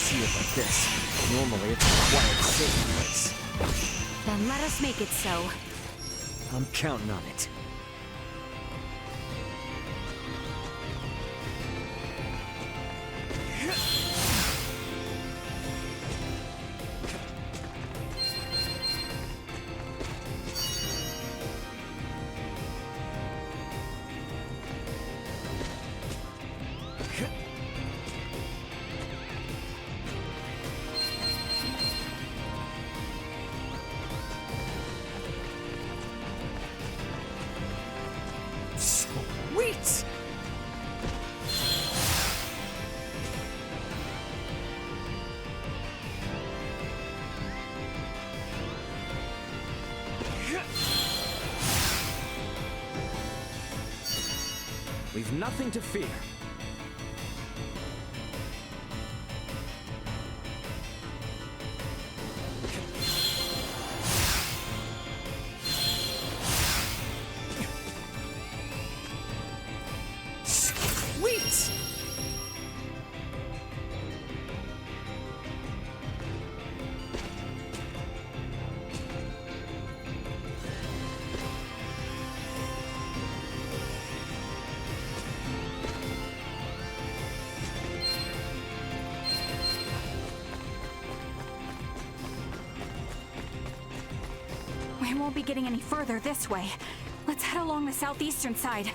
see it like this. Normally it's a quiet, safe place. Then let us make it so. I'm counting on it. Sweet! We've nothing to fear. Sweet! We won't be getting any further this way. Let's head along the southeastern side.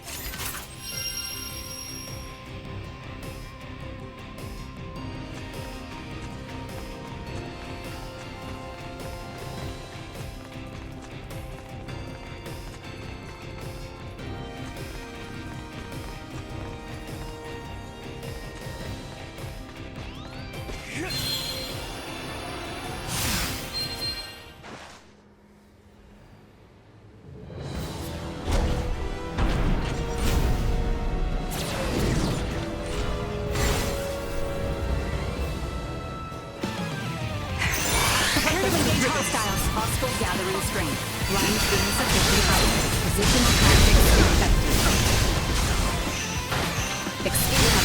Hostiles. Hostile gathering strength. Lines insufficient output. Positional tactics infected. Extinct.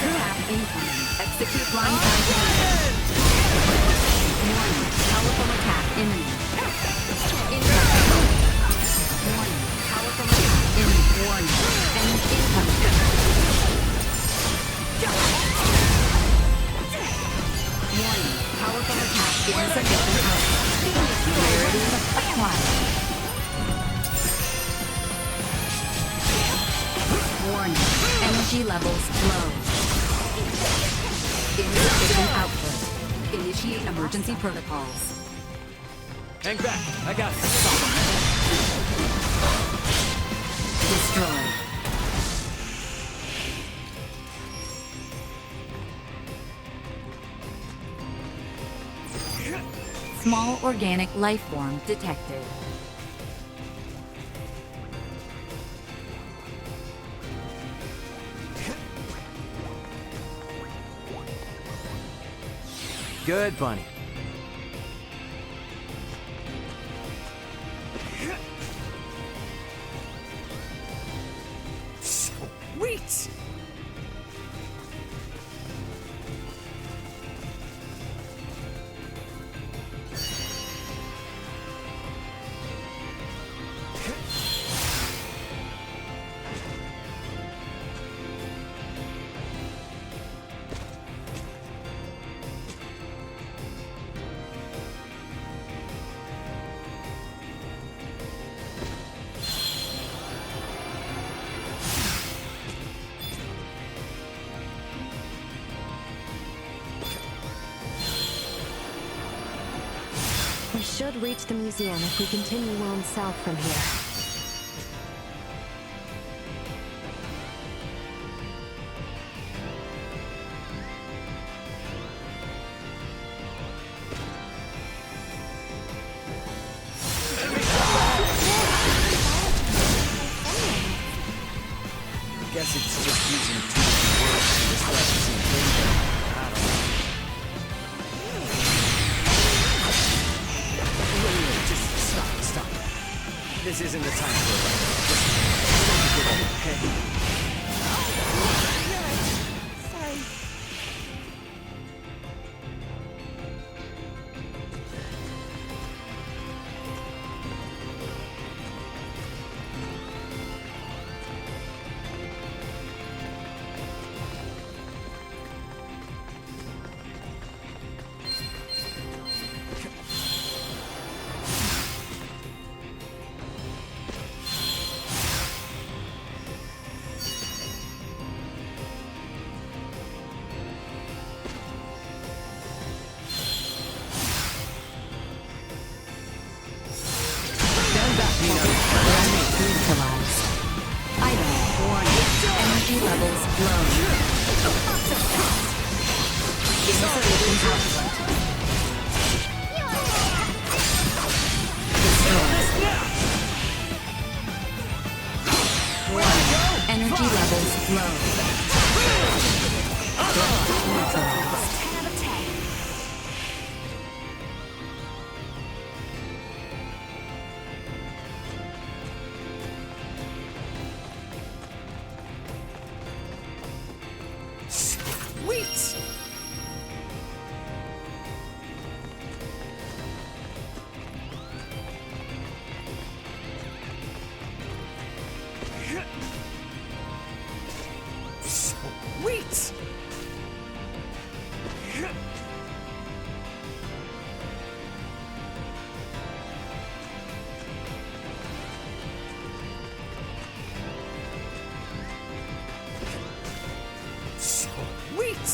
Trap incoming. Execute line countdown. Warning. Powerful attack imminent. Incoming. Warning. Powerful attack imminent. Warning. Incoming. Warning. Powerful attack insufficient output. Rarity acquired. Warning. Energy levels low. Insufficient output. Initiate emergency protocols. Hang back. I got it. Destroy. Small organic life form detected. Good, Bunny. Sweet! We should reach the museum if we continue on south from here. I guess it's just using too many words to describe the same thing. I don't know. Wait, just stop. This This isn't the time for it. Just take a good okay? Sorry. Neutralized. Item. Warning. Energy levels low. Installation output. Destroyed. Warning. Energy levels low. Neutralized. 10 out of 10. Sweet! Sweet! Sweet!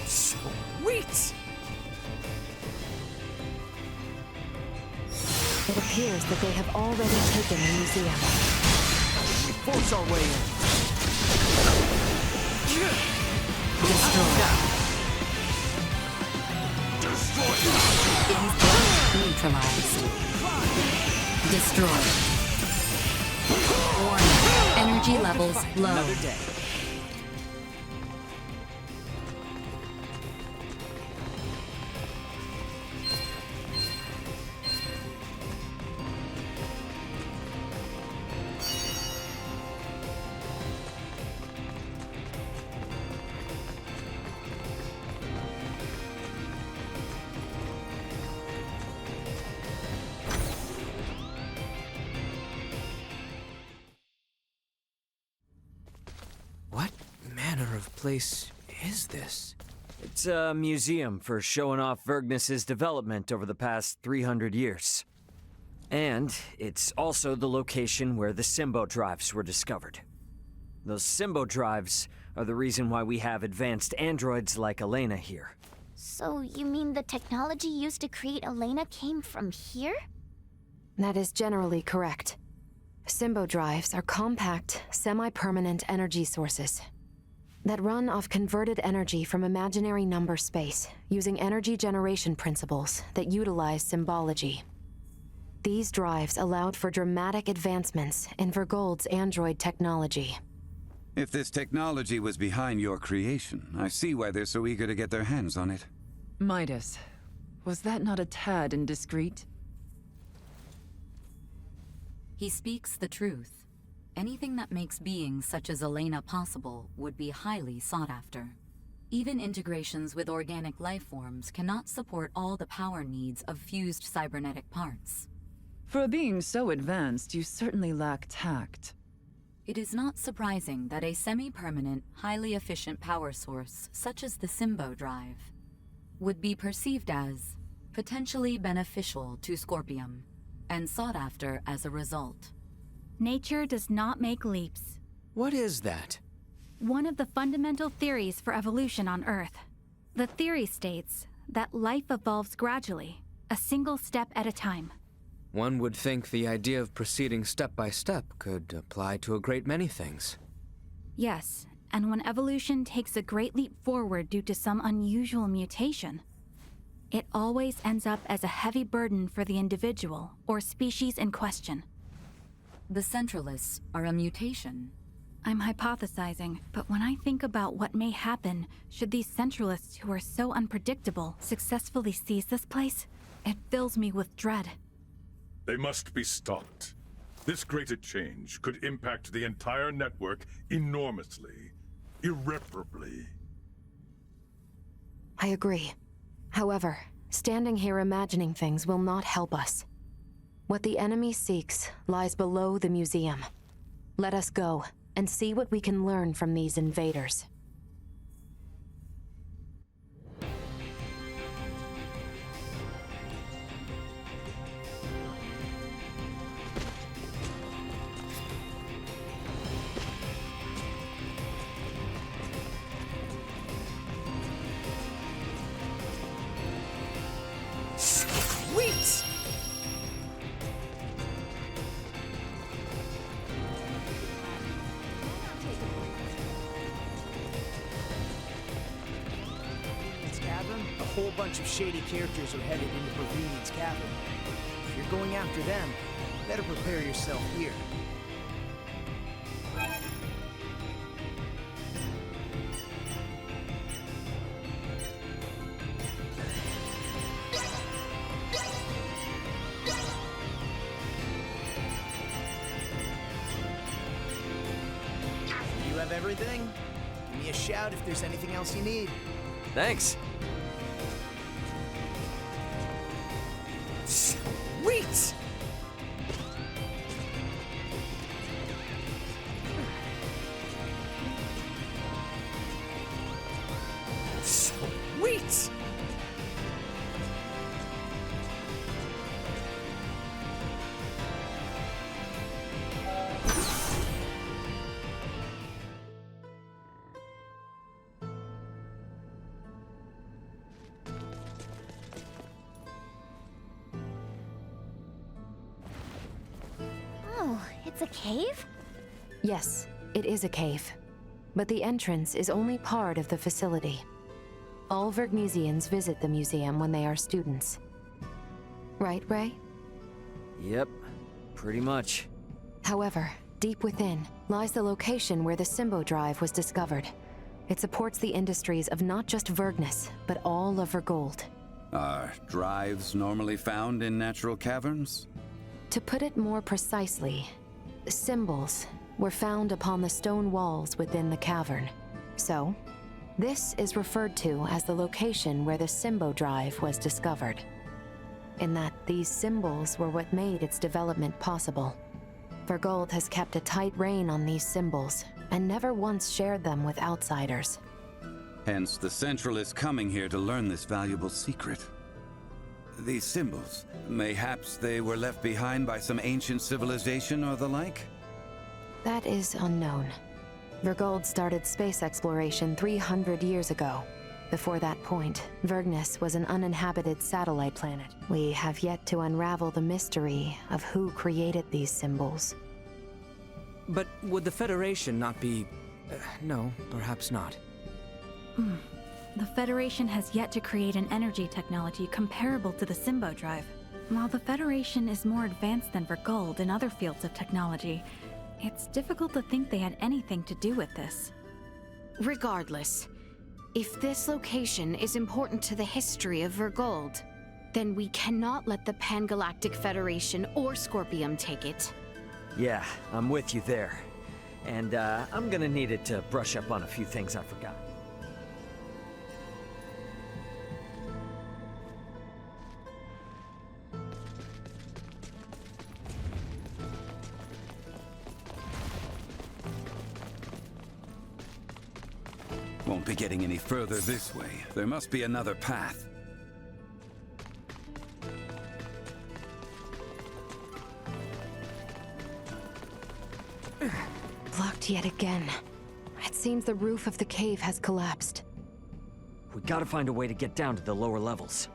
Sweet! It appears that they have already taken the museum. We force our way in. Destroyed. Neutralized. Destroyed. Warning. Energy levels low. Another day. What manner of place is this? It's a museum for showing off Vergnisian's development over the past 300 years. And it's also the location where the Symbo drives were discovered. Those Symbo drives are the reason why we have advanced androids like Elena here. So you mean the technology used to create Elena came from here? That is generally correct. Symbo drives are compact, semi-permanent energy sources that run off converted energy from imaginary number space using energy generation principles that utilize symbology. These drives allowed for dramatic advancements in Vergold's android technology. If this technology was behind your creation, I see why they're so eager to get their hands on it. Midas, was that not a tad indiscreet? He speaks the truth. Anything that makes beings such as Elena possible would be highly sought after. Even integrations with organic life forms cannot support all the power needs of fused cybernetic parts. For a being so advanced, you certainly lack tact. It is not surprising that a semi-permanent, highly efficient power source, such as the Symbo drive, would be perceived as potentially beneficial to Scorpium, and sought after as a result. Nature does not make leaps. What is that? One of the fundamental theories for evolution on Earth. The theory states that life evolves gradually, a single step at a time. One would think the idea of proceeding step by step could apply to a great many things. Yes, and when evolution takes a great leap forward due to some unusual mutation, it always ends up as a heavy burden for the individual or species in question. The Centralists are a mutation. I'm hypothesizing, but when I think about what may happen should these Centralists who are so unpredictable successfully seize this place, it fills me with dread. They must be stopped. This greater change could impact the entire network enormously, irreparably. I agree. However, standing here imagining things will not help us. What the enemy seeks lies below the museum. Let us go and see what we can learn from these invaders. Sweet! Cavern, a whole bunch of shady characters are headed into Provenience Cavern. If you're going after them, better prepare yourself here. You have everything? Give me a shout if there's anything else you need. Thanks. Sweet! Sweet! Oh, it's a cave? Yes, it is a cave. But the entrance is only part of the facility. All Vergnisians visit the museum when they are students. Right, Ray? Yep, pretty much. However, deep within lies the location where the Symbodrive was discovered. It supports the industries of not just Vergnis, but all of Vergold. Are drives normally found in natural caverns? To put it more precisely, symbols were found upon the stone walls within the cavern. So, this is referred to as the location where the Symbodrive was discovered. In that these symbols were what made its development possible. Vergold has kept a tight rein on these symbols, and never once shared them with outsiders. Hence, the Central is coming here to learn this valuable secret. These symbols, mayhaps they were left behind by some ancient civilization or the like? That is unknown. Vergold started space exploration 300 years ago. Before that point, Vergnis was an uninhabited satellite planet. We have yet to unravel the mystery of who created these symbols. But would the Federation not be... no, perhaps not. The Federation has yet to create an energy technology comparable to the Symbodrive. While the Federation is more advanced than Vergold in other fields of technology, it's difficult to think they had anything to do with this. Regardless, if this location is important to the history of Vergold, then we cannot let the Pan-Galactic Federation or Scorpium take it. Yeah, I'm with you there. And I'm gonna need it to brush up on a few things I forgot. Won't be getting any further this way. There must be another path. Blocked yet again. It seems the roof of the cave has collapsed. We gotta find a way to get down to the lower levels.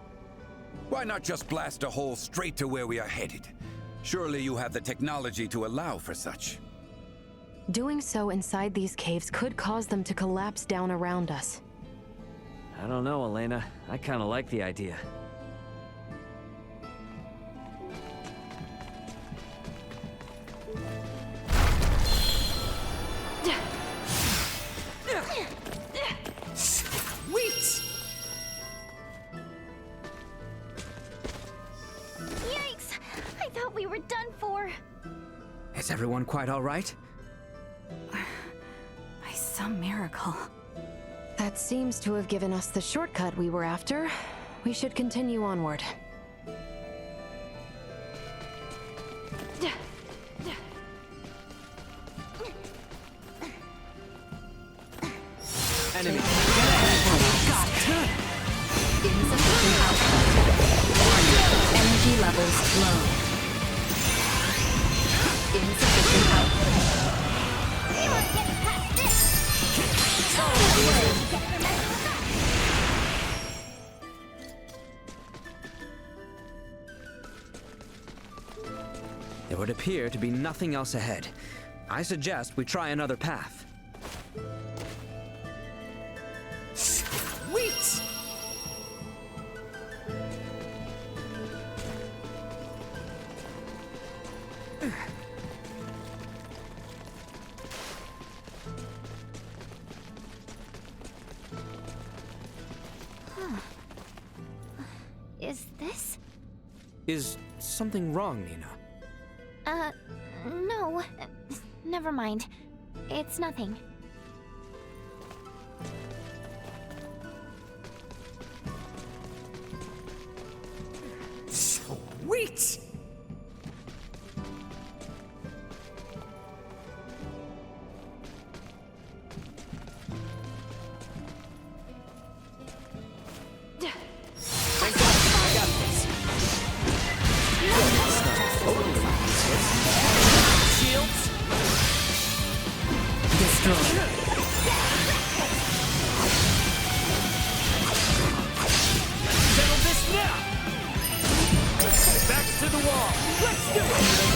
Why not just blast a hole straight to where we are headed? Surely you have the technology to allow for such. Doing so inside these caves could cause them to collapse down around us. I don't know, Elena. I kinda like the idea. Sweet! Yikes! I thought we were done for. Is everyone quite all right? By some miracle. That seems to have given us the shortcut we were after. We should continue onward. Enemy. Insufficient output. Energy levels low. Insufficient output. We weren't getting past this. There would appear to be nothing else ahead. I suggest we try another path. Sweet! Is this? Is something wrong, Nina? No. Never mind. It's nothing. Sweet!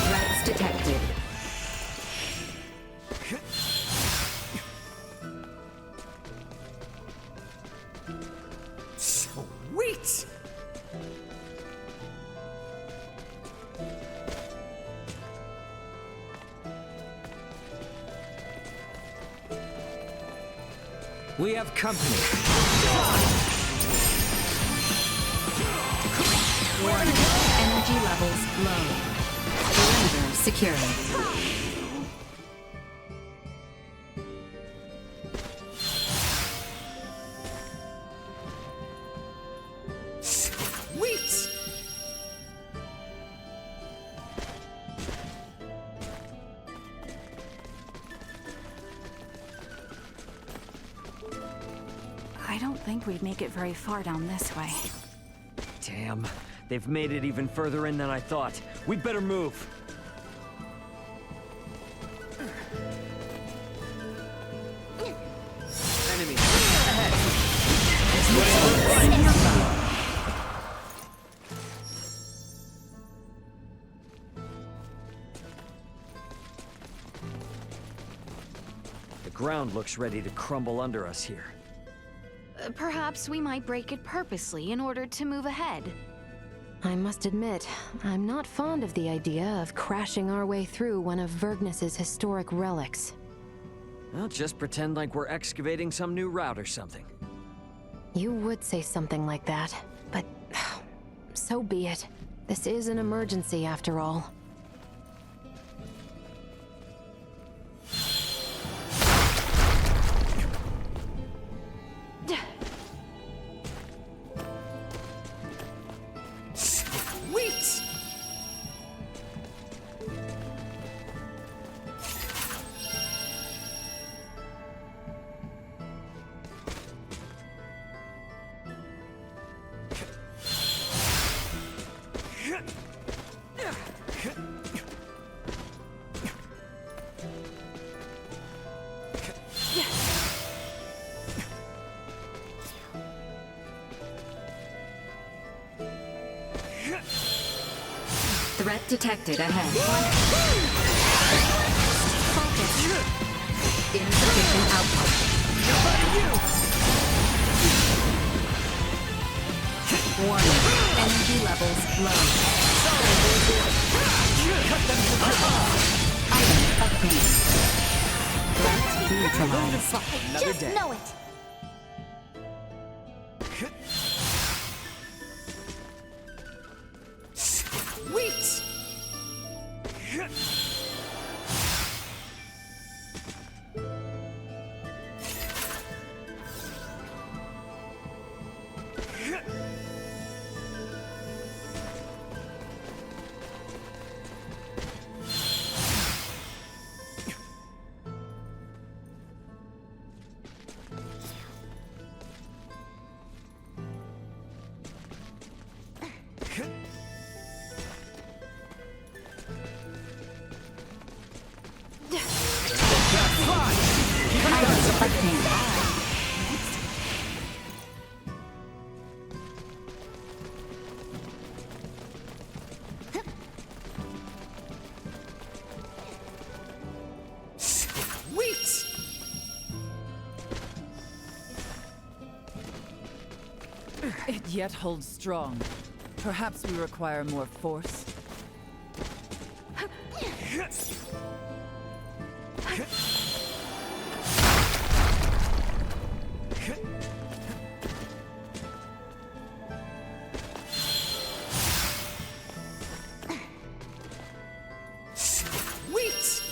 Threats detected. Sweet! We have company. Warning. Energy levels low. Perimeter secure. Sweet! I don't think we'd make it very far down this way. Damn. They've made it even further in than I thought. We'd better move. Enemy. The ground looks ready to crumble under us here. Perhaps we might break it purposely in order to move ahead. I must admit, I'm not fond of the idea of crashing our way through one of Vergnis's historic relics. Well, just pretend like we're excavating some new route or something. You would say something like that, but so be it. This is an emergency after all. Sweet! Threat detected ahead. Focus. Insufficient output. Warning. Energy levels low. Item obtained. Threat neutralized. Another Just day. know it. Sweet! Sweet! It yet holds strong. Perhaps we require more force. Sweet!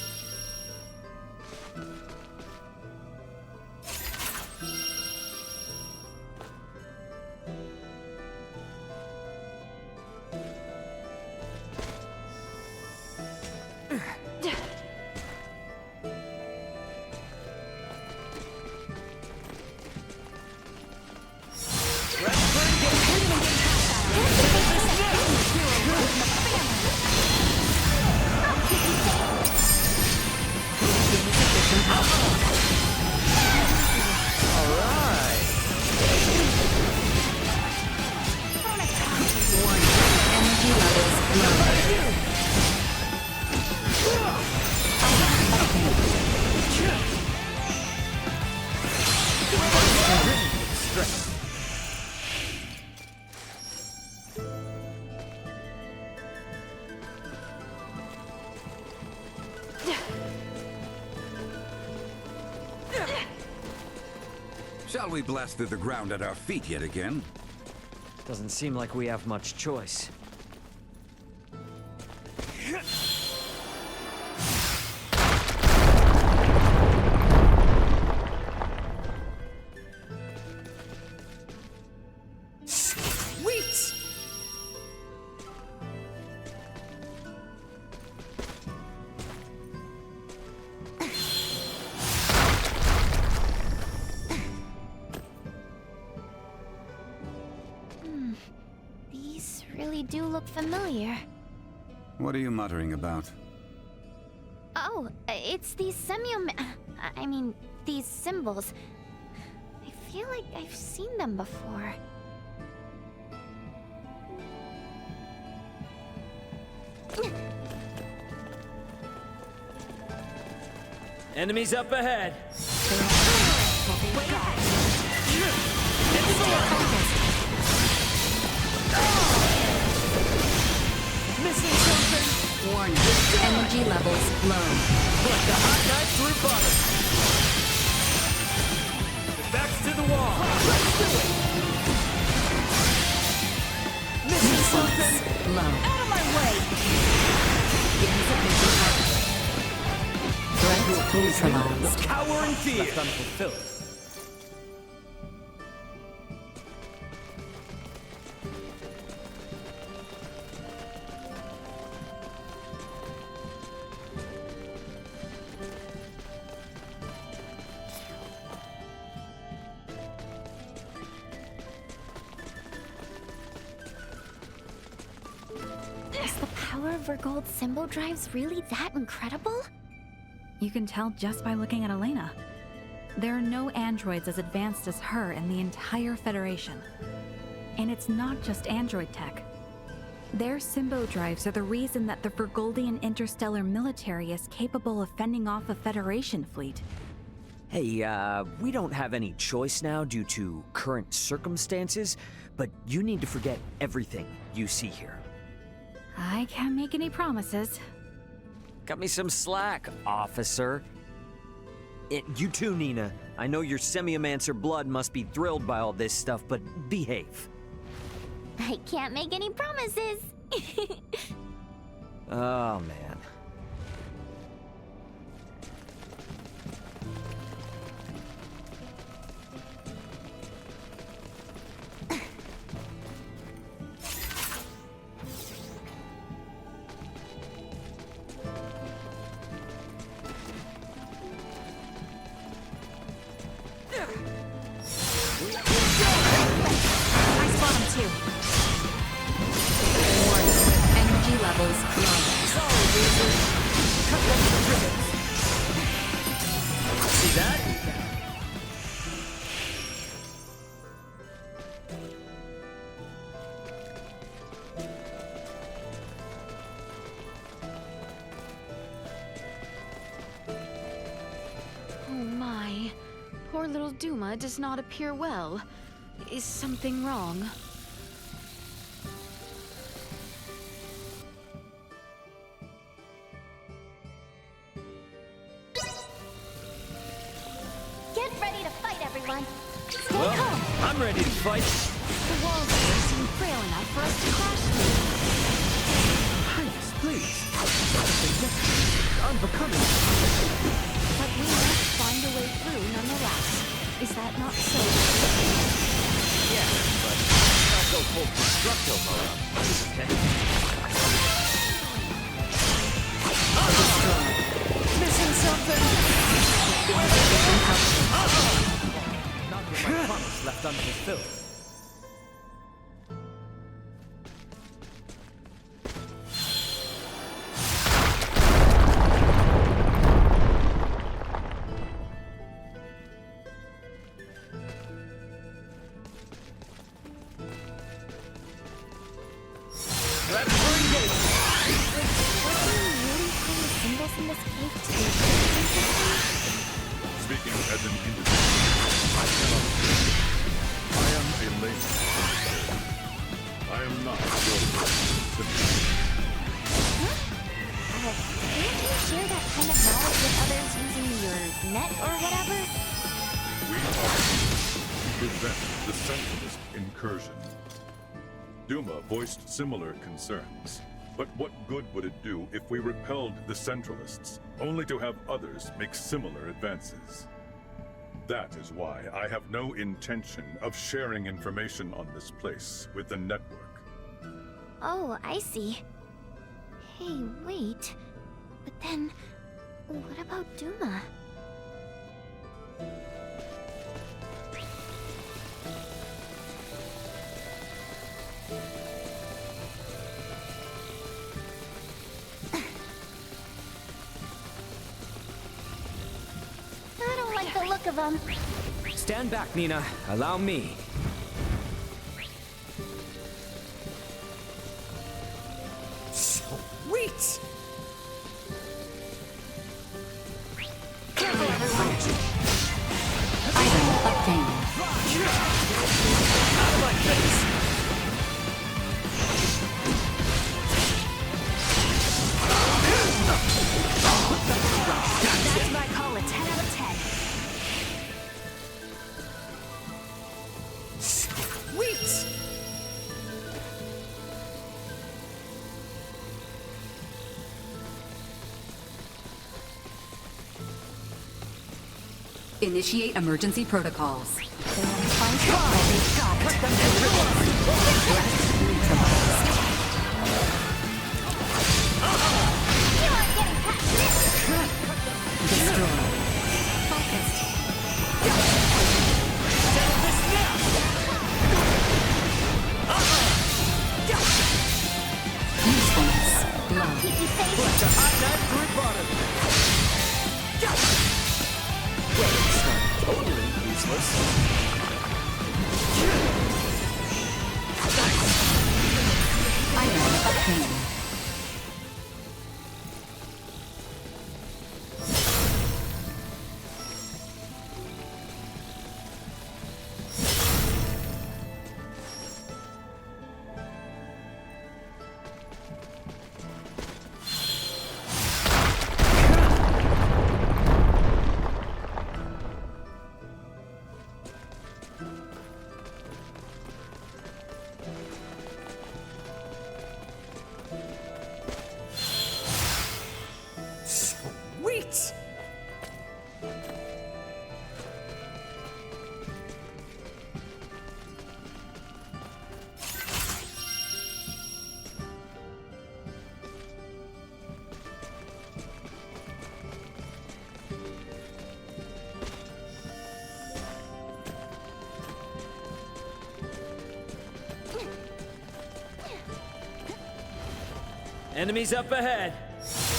Energy levels low. Shall we blast through the ground at our feet yet again? Doesn't seem like we have much choice. Sweet! These really do look familiar. What are you muttering about? Oh, it's these I mean, these symbols. I feel like I've seen them before. Enemies up ahead! Missing something? Warning. Energy levels low. Like the hot knife through butter! The backs to the wall! Let's do it! Missing something? Low. Out of my way! Insufficient health. Threat neutralized. Cower in fear! Left unfulfilled. Is the power of Vergold symbol drives really that incredible? You can tell just by looking at Elena. There are no androids as advanced as her in the entire Federation. And it's not just android tech. Their Symbo drives are the reason that the Vergoldian interstellar military is capable of fending off a Federation fleet. Hey, we don't have any choice now due to current circumstances, but you need to forget everything you see here. I can't make any promises. Cut me some slack, officer. You too, Nina. I know your Semiomancer blood must be thrilled by all this stuff, but behave. I can't make any promises. Oh, man. Poor little Duma does not appear well. Is something wrong? Get ready to fight, everyone. Stay Well, calm. I'm ready to fight. The walls here seem frail enough for us to crash through. Highness, please. Unbecoming. But we must find a way through nonetheless. Is that not so? Yeah, but I'll go full Destructo mode. Okay. Missing something! Not with my promise left unfulfilled. Speaking as an individual, I cannot say. I am a layman. I am not your person. Can't you share that kind of knowledge with others using your net or whatever? We are to prevent the Centralist incursion. Duma voiced similar concerns. But what good would it do if we repelled the Centralists, only to have others make similar advances? That is why I have no intention of sharing information on this place with the network. Oh, I see. Hey, wait. But then, what about Duma? I don't like the look of him. Stand back, Nina. Allow me. Sweet! Item obtained. Out of my face! That's what I call a 10 out of 10. Sweet! Initiate emergency protocols. Usefulness. Low. It's a hot night for a bottom. Well, it's not totally useless. Item obtained. Enemies up ahead.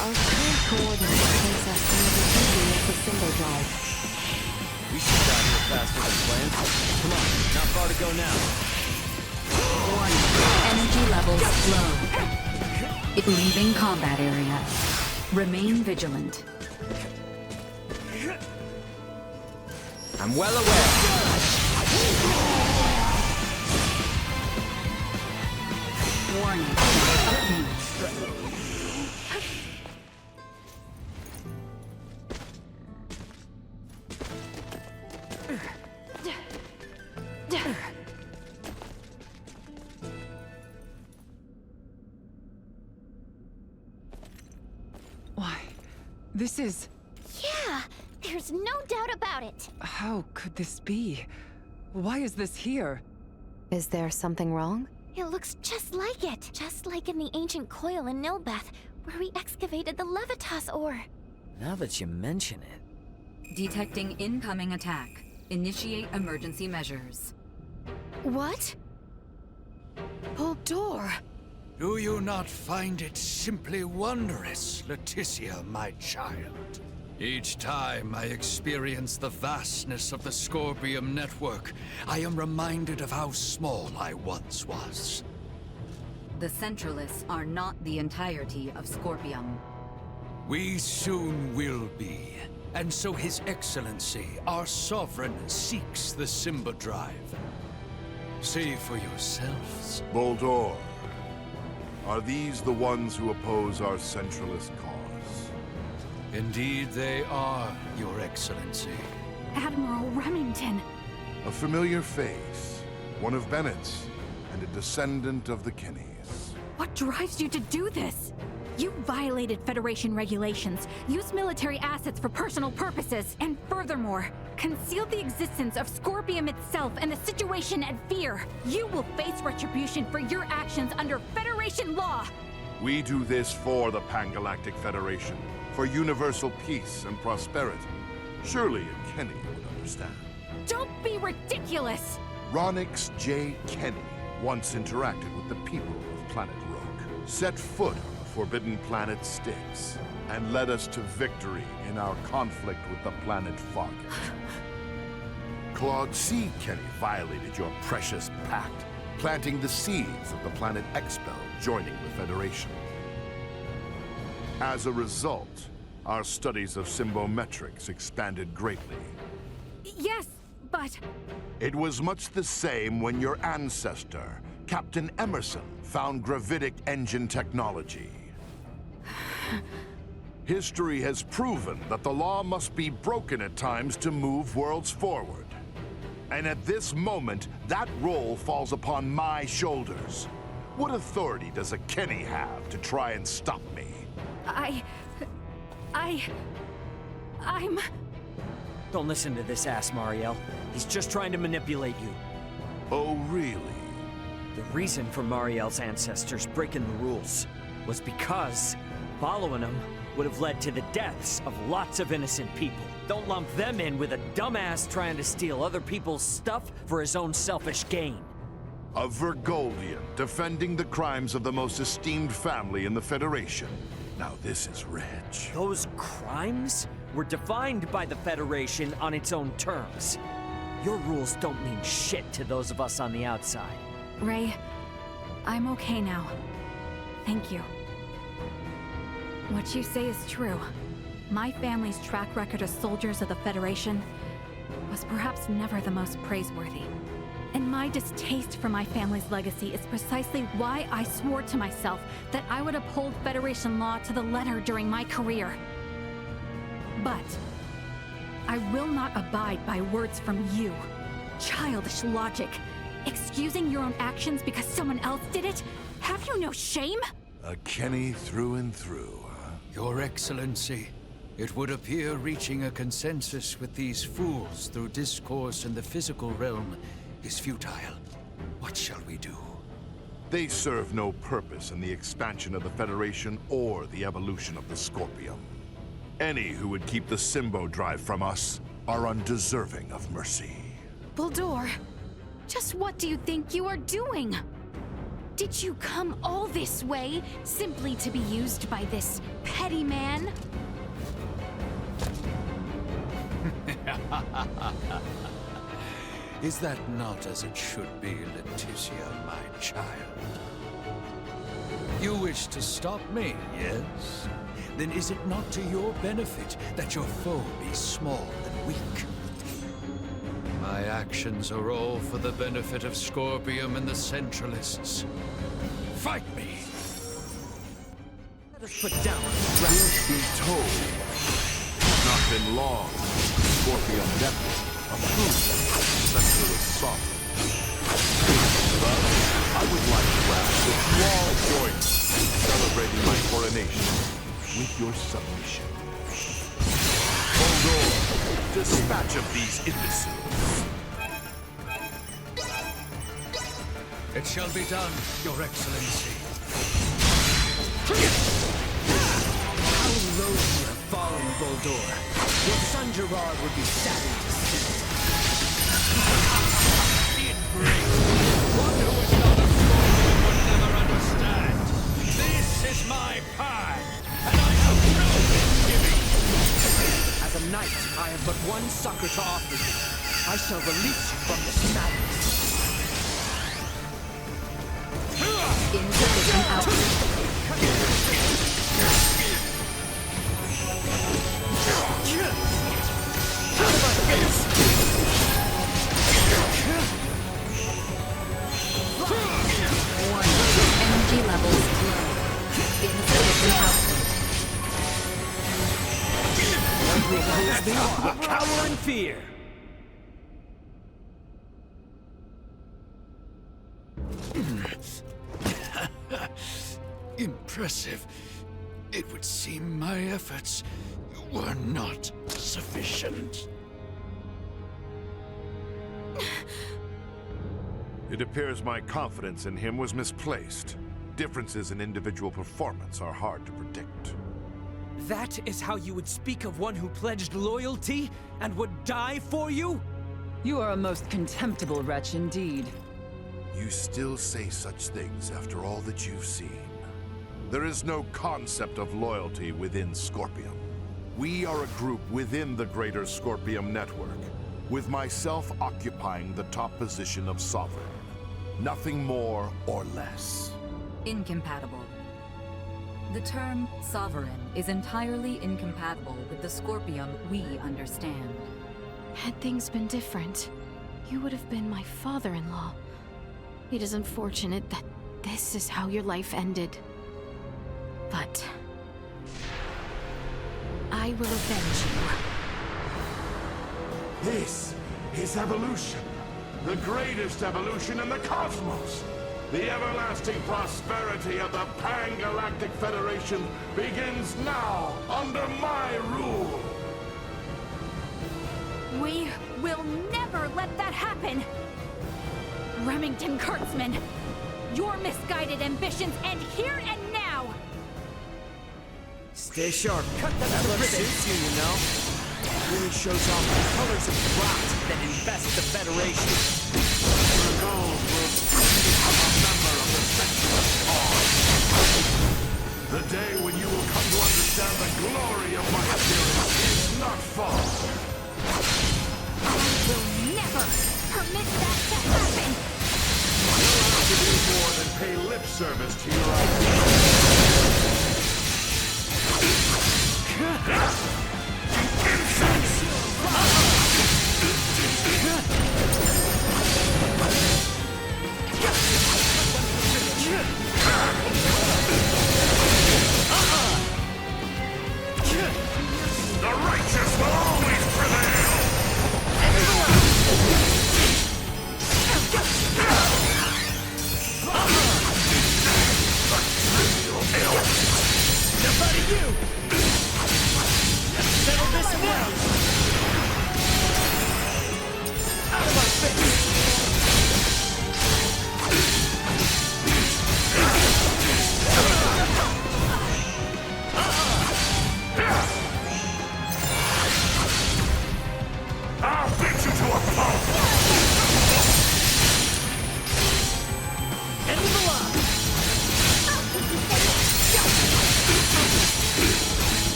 Our current coordinates place us in the vicinity of the Symbol Drive. We should get out here faster than planned. Come on, not far to go now. Warning. Energy levels low. Leaving combat area. Remain vigilant. I'm well aware. Warning. Why, this is... Yeah, there's no doubt about it. How could this be? Why is this here? Is there something wrong? It looks just like it. Just like in the ancient coil in Nilbeth, where we excavated the Levitas ore. Now that you mention it. Detecting incoming attack. Initiate emergency measures. What? Bohld'or! Do you not find it simply wondrous, Leticia, my child? Each time I experience the vastness of the Scorpium network, I am reminded of how small I once was. The Centralists are not the entirety of Scorpium. We soon will be. And so His Excellency, our Sovereign, seeks the Symbodrive. See for yourselves. Bohld'or, are these the ones who oppose our centralist cause? Indeed they are, Your Excellency. Admiral Remington. A familiar face, one of Bennett's, and a descendant of the Kennys. What drives you to do this? You violated Federation regulations, used military assets for personal purposes, and furthermore, concealed the existence of Scorpium itself and the situation at Fear. You will face retribution for your actions under Federation law! We do this for the Pangalactic Federation, for universal peace and prosperity. Surely a Kenny would understand. Don't be ridiculous! Ronix J. Kenny once interacted with the people of Planet Rogue, set foot on the forbidden planet Styx, and led us to victory in our conflict with the planet Fogget. Claude C. Kenny violated your precious pact, planting the seeds of the planet Expel joining the Federation. As a result, our studies of symbometrics expanded greatly. Yes, but... It was much the same when your ancestor, Captain Emerson, found gravitic engine technology. History has proven that the law must be broken at times to move worlds forward. And at this moment, that role falls upon my shoulders. What authority does a Kenny have to try and stop me? I'm... Don't listen to this ass, Mariel. He's just trying to manipulate you. Oh, really? The reason for Mariel's ancestors breaking the rules was because following them would have led to the deaths of lots of innocent people. Don't lump them in with a dumbass trying to steal other people's stuff for his own selfish gain. A Vergoldian defending the crimes of the most esteemed family in the Federation. Now this is rich. Those crimes were defined by the Federation on its own terms. Your rules don't mean shit to those of us on the outside. Ray, I'm okay now. Thank you. What you say is true. My family's track record as soldiers of the Federation was perhaps never the most praiseworthy. And my distaste for my family's legacy is precisely why I swore to myself that I would uphold Federation law to the letter during my career. But I will not abide by words from you. Childish logic. Excusing your own actions because someone else did it? Have you no shame? A Kenny through and through, huh? Your Excellency, it would appear reaching a consensus with these fools through discourse in the physical realm is futile. What shall we do? They serve no purpose in the expansion of the Federation or the evolution of the Scorpium. Any who would keep the Symbodrive from us are undeserving of mercy. Bohld'or, just what do you think you are doing? Did you come all this way simply to be used by this petty man? Is that not as it should be, Leticia, my child? You wish to stop me, yes? Then is it not to your benefit that your foe be small and weak? My actions are all for the benefit of Scorpium and the Centralists. Fight me! Let us put down Truth be told, it's not been long since Scorpium Network approved the Centralist sovereign. Thus, I would like to ask that you all join me in celebrating my coronation with your submission. Bohld'or, dispatch of these imbeciles. It shall be done, Your Excellency. How low you have fallen, Bohld'or. Your son Gerard would be saddened to see. One who is not a Scorpion would never understand. This is my path, and I have no misgiving. As a knight, I have but one succor to offer you. I shall release you from this madness. Insufficient output. Energy levels low. Insufficient output. Power and fear. Impressive. It would seem my efforts were not sufficient. It appears my confidence in him was misplaced. Differences in individual performance are hard to predict. That is how you would speak of one who pledged loyalty and would die for you? You are a most contemptible wretch indeed. You still say such things after all that you've seen. There is no concept of loyalty within Scorpium. We are a group within the greater Scorpium network, with myself occupying the top position of Sovereign. Nothing more or less. Incompatible. The term sovereign is entirely incompatible with the Scorpium we understand. Had things been different, you would have been my father-in-law. It is unfortunate that this is how your life ended. But I will avenge you. This is evolution. The greatest evolution in the cosmos. The everlasting prosperity of the Pan-Galactic Federation begins now under my rule. We will never let that happen! Remington Kurtzman, your misguided ambitions end here and now! Stay sharp. Cut that out. That suits you, you know. It really shows off the colors of rot that infest the Federation. Vergold will become a member of the Centralist cause. The day when you will come to understand the glory of my appearance is not far. I will never permit that to happen! You'll have to do more than pay lip service to your ideas. The righteous will always prevail! Nobody you!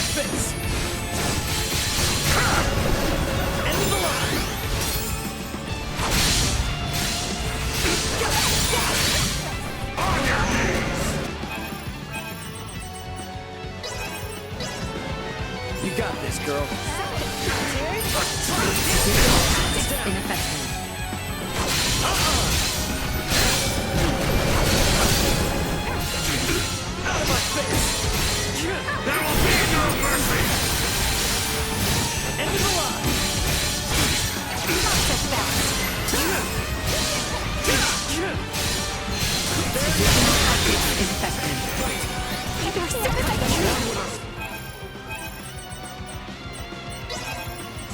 face! End of the line! On your knees! You got this, girl. Ineffective. Out of my face! There will be no mercy! End of the line! Not so fast. Infected. You're as sick as I can.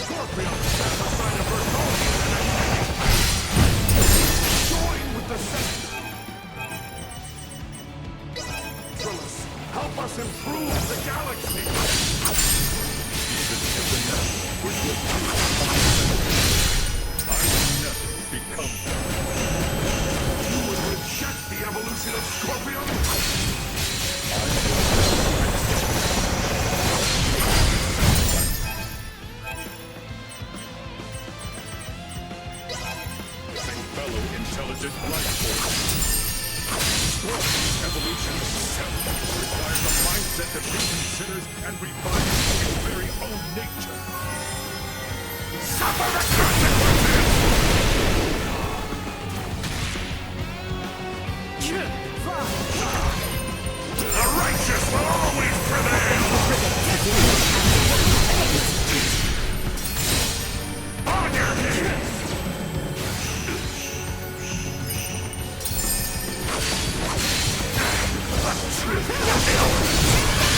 Scorpion, that's a sign of Vergnisian and join with the Sentinel. Trillis, help us improve the galaxy. Even if the net would give you I will never become them. You would reject the evolution of Scorpion? fellow intelligent life form. Scorpion's evolution itself requires a mindset that reconsiders and refines its very own nature. Suffer the consequences! The righteous will always prevail! On your knees!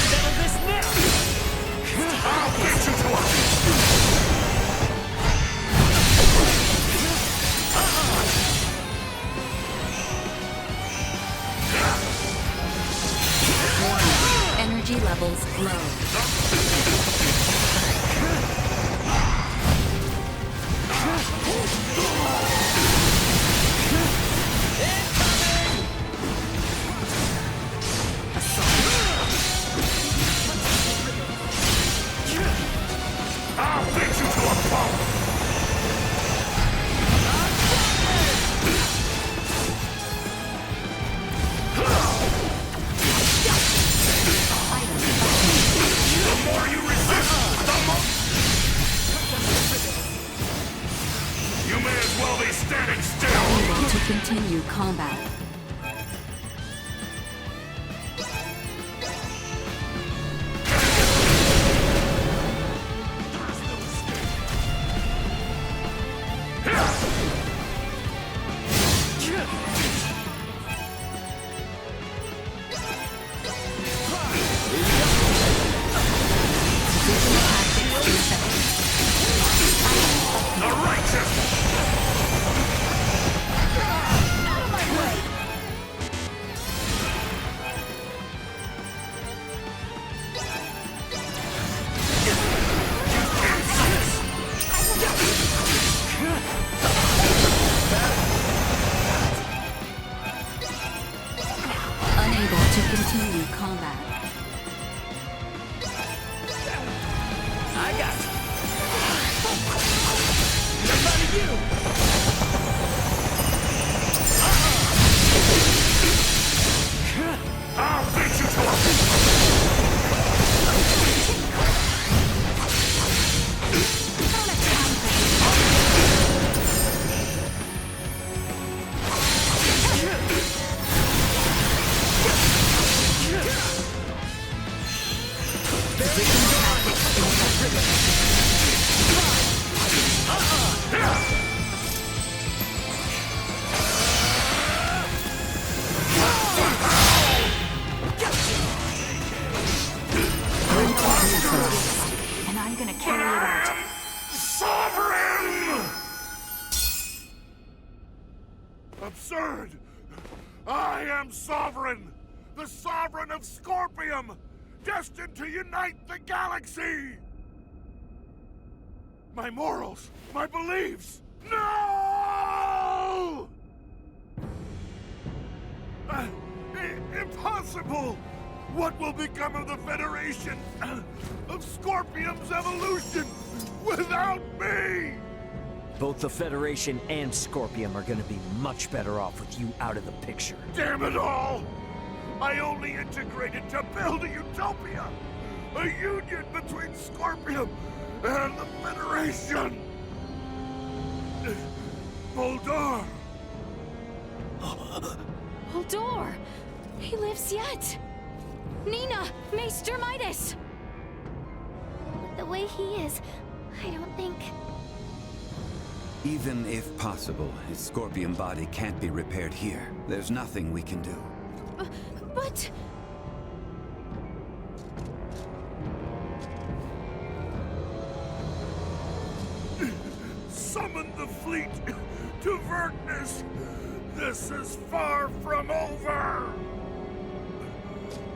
Settle this now! I'll beat you to us! Energy levels low. I'll beat you to a pulp! The more you resist, the more... You may as well be standing still! To continue combat. The righteous! Out of my way! Unable to continue combat. I got you. Enough out of you. I'll beat you to a... And I'm gonna carry it out. Sovereign! Absurd! I am Sovereign! The Sovereign of Scorpium! Destined to unite the galaxy! My morals, my beliefs! No! Impossible! What will become of the Federation? Of Scorpium's evolution? Without me! Both the Federation and Scorpium are gonna be much better off with you out of the picture. Damn it all! I only integrated to build a utopia! A union between Scorpium and the Federation! Bohld'or! Bohld'or! He lives yet! Nina! Maester Midas! The way he is, I don't think... Even if possible, his Scorpion body can't be repaired here. There's nothing we can do. But... Summon the fleet to Vergnis! This is far from over!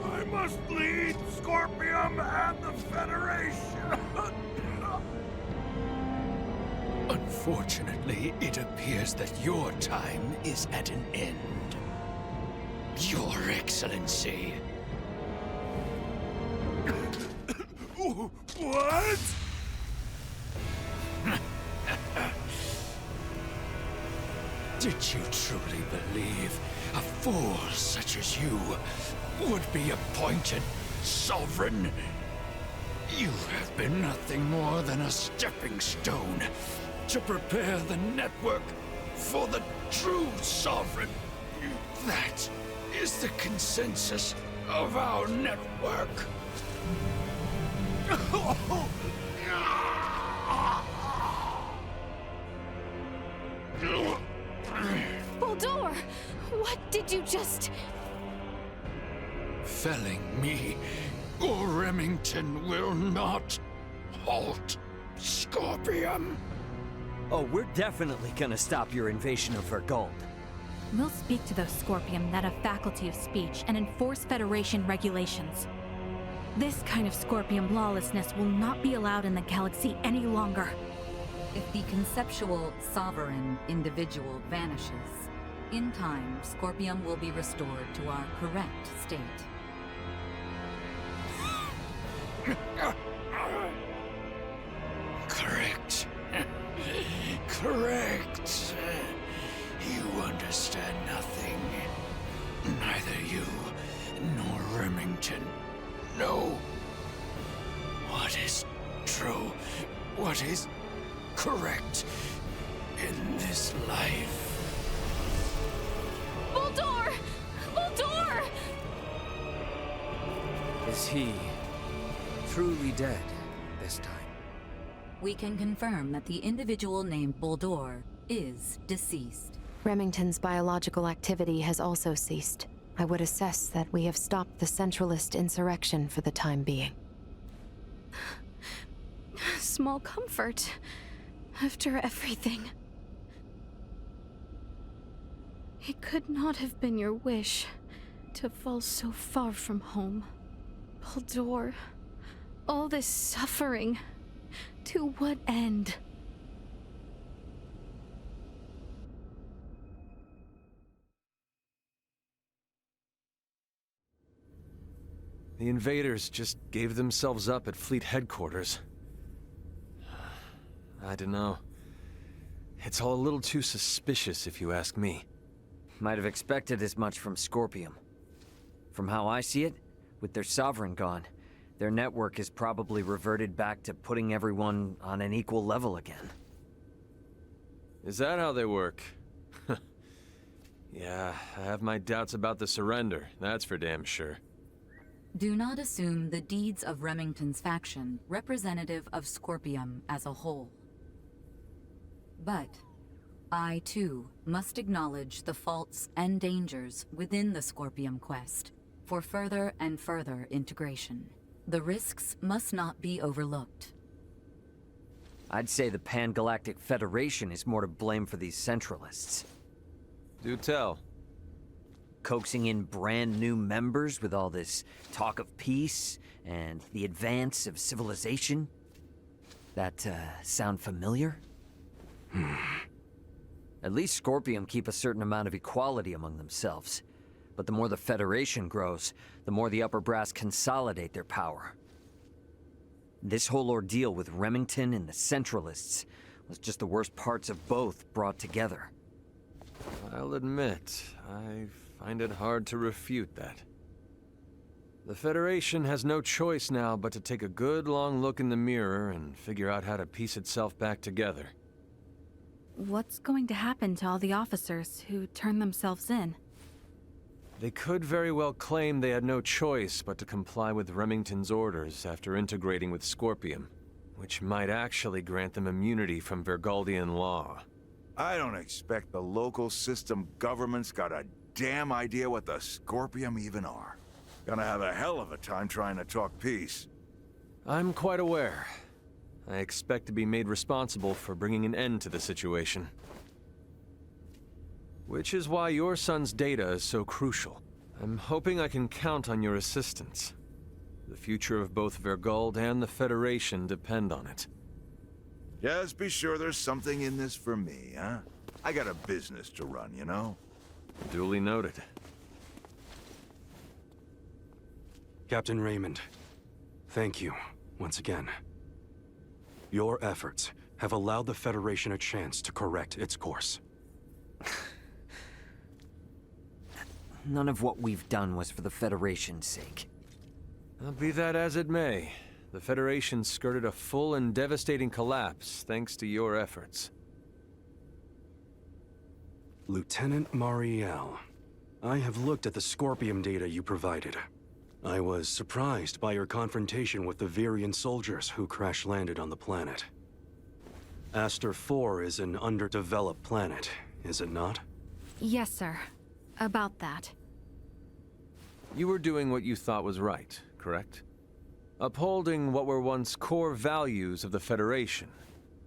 I must lead Scorpium and the Federation! Unfortunately, it appears that your time is at an end. Your Excellency. What? Did you truly believe a fool such as you would be appointed sovereign? You have been nothing more than a stepping stone to prepare the network for the true sovereign. That is the consensus of our network. Bohld'or! What did you just... Felling me or Remington will not halt Scorpium. Oh, we're definitely gonna stop your invasion of Vergold. We'll speak to those Scorpium that have faculty of speech and enforce Federation regulations. This kind of Scorpium lawlessness will not be allowed in the galaxy any longer. If the conceptual, sovereign individual vanishes, in time, Scorpium will be restored to our correct state. Correct. Correct. You understand nothing. Neither you nor Remington know what is true, what is correct in this life. Bohld'or! Bohld'or! Is he truly dead this time? We can confirm that the individual named Bohld'or is deceased. Remington's biological activity has also ceased. I would assess that we have stopped the Centralist insurrection for the time being. Small comfort. After everything. It could not have been your wish to fall so far from home. Bohld'or, all this suffering, to what end? The invaders just gave themselves up at fleet headquarters. I don't know. It's all a little too suspicious, if you ask me. Might have expected as much from Scorpium. From how I see it, with their sovereign gone, their network is probably reverted back to putting everyone on an equal level again. Is that how they work? Yeah, I have my doubts about the surrender, that's for damn sure. Do not assume the deeds of Remington's faction representative of Scorpium as a whole. But I, too, must acknowledge the faults and dangers within the Scorpium quest for further and further integration. The risks must not be overlooked. I'd say the Pan-Galactic Federation is more to blame for these Centralists. Do tell. Coaxing in brand new members with all this talk of peace and the advance of civilization. That, sound familiar? At least Scorpium keep a certain amount of equality among themselves. But the more the Federation grows, the more the upper brass consolidate their power. This whole ordeal with Remington and the Centralists was just the worst parts of both brought together. I'll admit, I find it hard to refute that. The Federation has no choice now but to take a good long look in the mirror and figure out how to piece itself back together. What's going to happen to all the officers who turned themselves in? They could very well claim they had no choice but to comply with Remington's orders after integrating with Scorpium, which might actually grant them immunity from Vergaldian law. I don't expect the local system government's got a damn idea what the Scorpium even are. Gonna have a hell of a time trying to talk peace. I'm quite aware. I expect to be made responsible for bringing an end to the situation. Which is why your son's data is so crucial. I'm hoping I can count on your assistance. The future of both Vergald and the Federation depend on it. Just be sure there's something in this for me, huh? I got a business to run, you know? Duly noted. Captain Raymond, thank you, once again. Your efforts have allowed the Federation a chance to correct its course. None of what we've done was for the Federation's sake. Be that as it may, the Federation skirted a full and devastating collapse thanks to your efforts. Lieutenant Mariel, I have looked at the Scorpium data you provided. I was surprised by your confrontation with the Virian soldiers who crash-landed on the planet. Aster 4 is an underdeveloped planet, is it not? Yes, sir. About that. You were doing what you thought was right, correct? Upholding what were once core values of the Federation,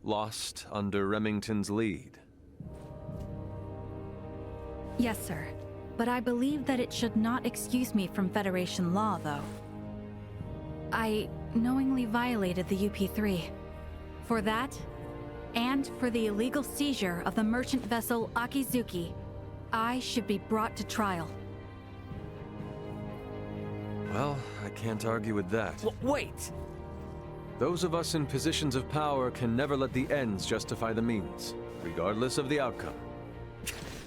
lost under Remington's lead. Yes, sir. But I believe that it should not excuse me from Federation law, though. I knowingly violated the UP-3. For that, and for the illegal seizure of the merchant vessel Akizuki, I should be brought to trial. Well, I can't argue with that. Wait! Those of us in positions of power can never let the ends justify the means, regardless of the outcome.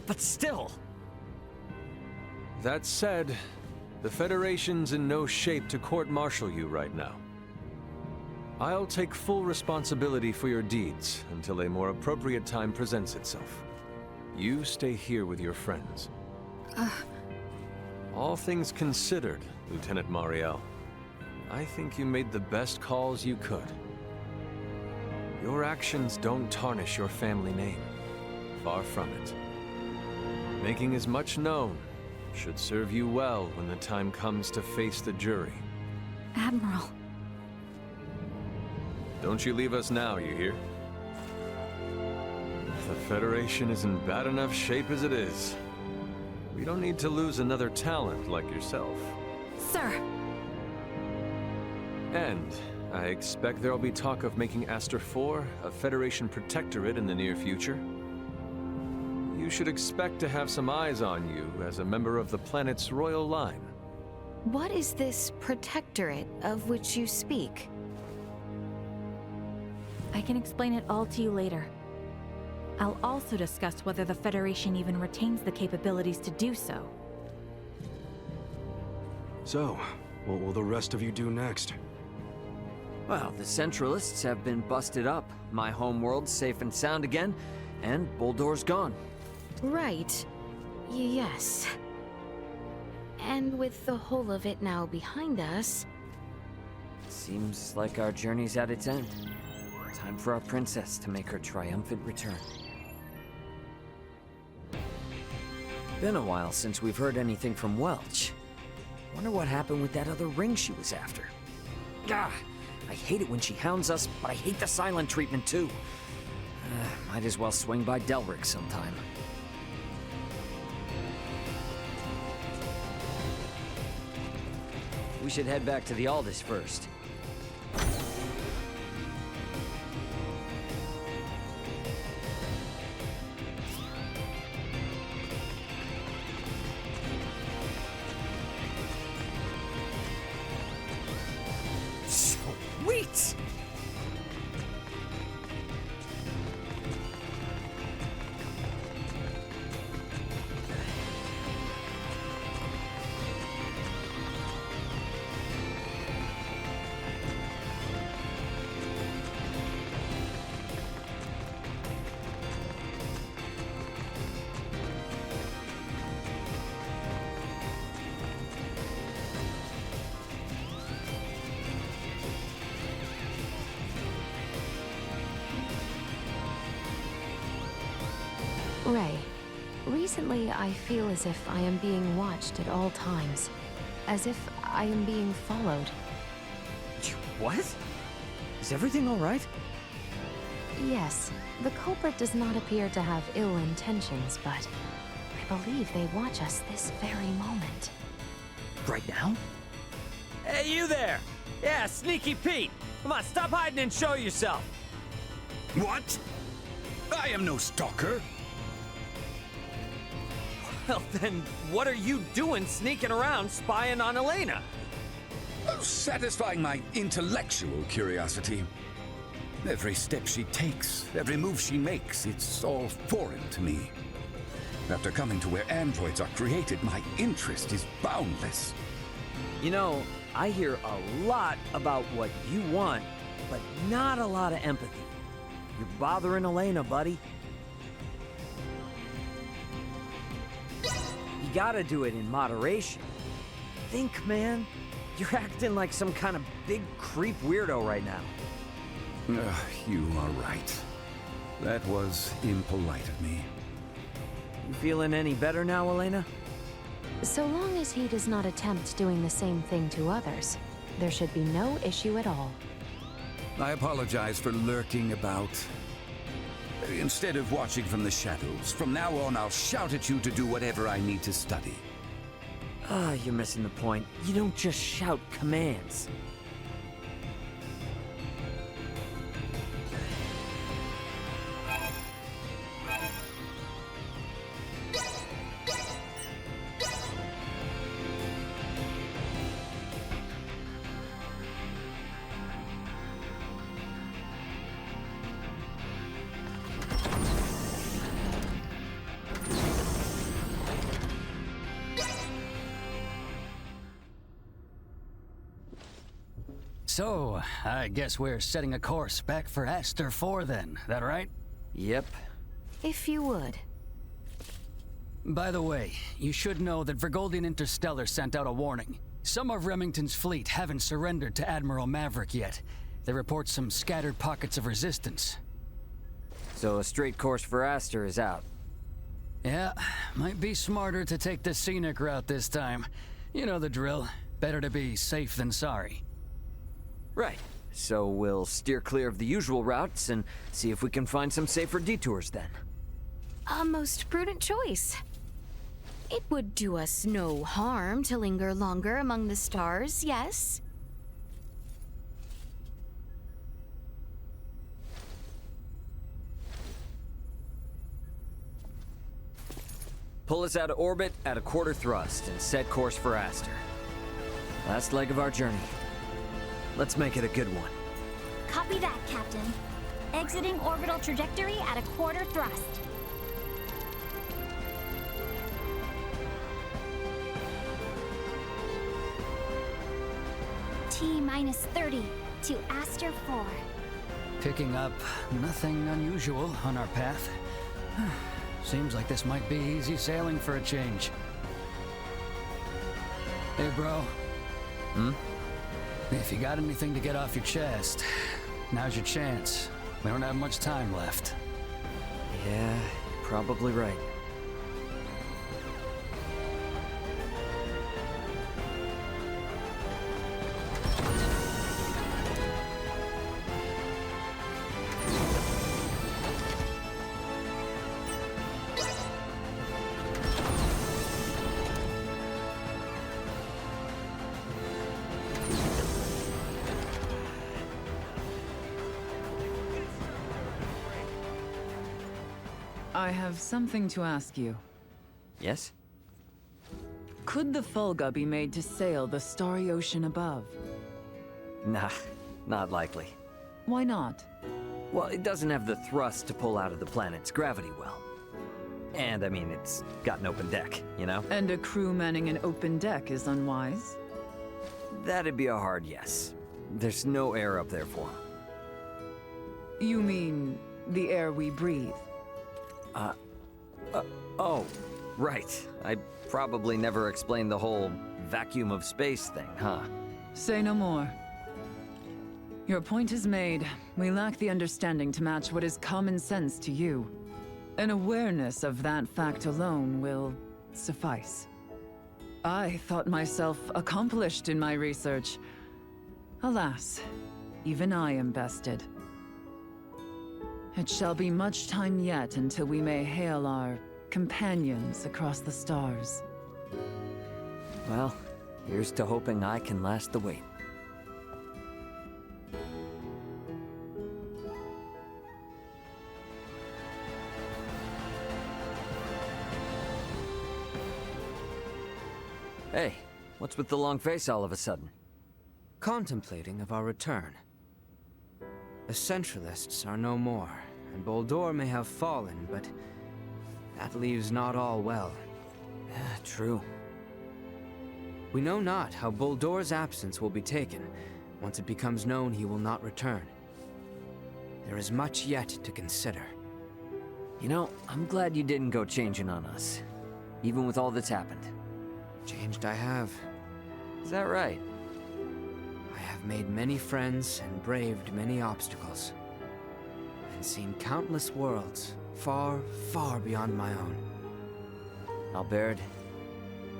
But still! That said, the Federation's in no shape to court-martial you right now. I'll take full responsibility for your deeds until a more appropriate time presents itself. You stay here with your friends. All things considered, Lieutenant Mariel, I think you made the best calls you could. Your actions don't tarnish your family name. Far from it. Making as much known should serve you well when the time comes to face the jury. Admiral. Don't you leave us now, you hear? The Federation is in bad enough shape as it is. We don't need to lose another talent like yourself. Sir! And I expect there'll be talk of making Aster 4 a Federation protectorate in the near future. You should expect to have some eyes on you as a member of the planet's royal line. What is this protectorate of which you speak? I can explain it all to you later. I'll also discuss whether the Federation even retains the capabilities to do so. So, what will the rest of you do next? Well, the Centralists have been busted up. My homeworld's safe and sound again, and Bohld'or's gone. Right. Yes. And with the whole of it now behind us... Seems like our journey's at its end. Time for our princess to make her triumphant return. Been a while since we've heard anything from Welch. Wonder what happened with that other ring she was after. Gah! I hate it when she hounds us, but I hate the silent treatment too. Might as well swing by Delric sometime. We should head back to the Aldous first. Ray, recently I feel as if I am being watched at all times. As if I am being followed. What? Is everything all right? Yes, the culprit does not appear to have ill intentions, but I believe they watch us this very moment. Right now? Hey, you there! Yeah, Sneaky Pete! Come on, stop hiding and show yourself! What? I am no stalker. Well, then, what are you doing sneaking around spying on Elena? Satisfying my intellectual curiosity. Every step she takes, every move she makes, it's all foreign to me. After coming to where androids are created, my interest is boundless. You know, I hear a lot about what you want, but not a lot of empathy. You're bothering Elena, buddy. You gotta do it in moderation. Think, man. You're acting like some kind of big creep weirdo right now. You are right. That was impolite of me. You feeling any better now, Elena? So long as he does not attempt doing the same thing to others, there should be no issue at all. I apologize for lurking about. Instead of watching from the shadows, from now on I'll shout at you to do whatever I need to study. You're missing the point. You don't just shout commands. So, I guess we're setting a course back for Aster 4 then, that right? Yep. If you would. By the way, you should know that Vergoldian Interstellar sent out a warning. Some of Remington's fleet haven't surrendered to Admiral Maverick yet. They report some scattered pockets of resistance. So a straight course for Aster is out. Yeah, might be smarter to take the scenic route this time. You know the drill. Better to be safe than sorry. Right. So we'll steer clear of the usual routes and see if we can find some safer detours then. A most prudent choice. It would do us no harm to linger longer among the stars, yes? Pull us out of orbit at a quarter thrust and set course for Aster. Last leg of our journey. Let's make it a good one. Copy that, Captain. Exiting orbital trajectory at a quarter thrust. T-minus 30 to Aster 4. Picking up nothing unusual on our path. Seems like this might be easy sailing for a change. Hey, bro. If you got anything to get off your chest, now's your chance. We don't have much time left. Yeah, you're probably right. I have something to ask you. Yes? Could the Fulga be made to sail the starry ocean above? Nah, not likely. Why not? Well, it doesn't have the thrust to pull out of the planet's gravity well. And, I mean, it's got an open deck, you know? And a crew manning an open deck is unwise? That'd be a hard yes. There's no air up there for 'em. You mean the air we breathe? Oh, right. I probably never explained the whole vacuum of space thing, huh? Say no more. Your point is made. We lack the understanding to match what is common sense to you. An awareness of that fact alone will suffice. I thought myself accomplished in my research. Alas, even I am bested. It shall be much time yet until we may hail our companions across the stars. Well, here's to hoping I can last the wait. Hey, what's with the long face all of a sudden? Contemplating of our return. The Centralists are no more, and Bohld'or may have fallen, but that leaves not all well. True. We know not how Bohld'or's absence will be taken. Once it becomes known he will not return. There is much yet to consider. You know, I'm glad you didn't go changing on us, even with all that's happened. Changed I have. Is that right? I have made many friends and braved many obstacles. And seen countless worlds, far, far beyond my own. Albert,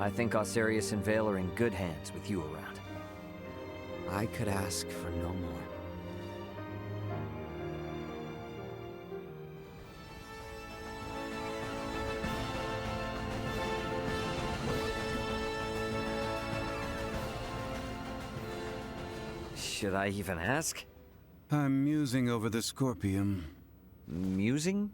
I think Aucerius and Vale are in good hands with you around. I could ask for no more. Should I even ask? I'm musing over the Scorpium. Musing?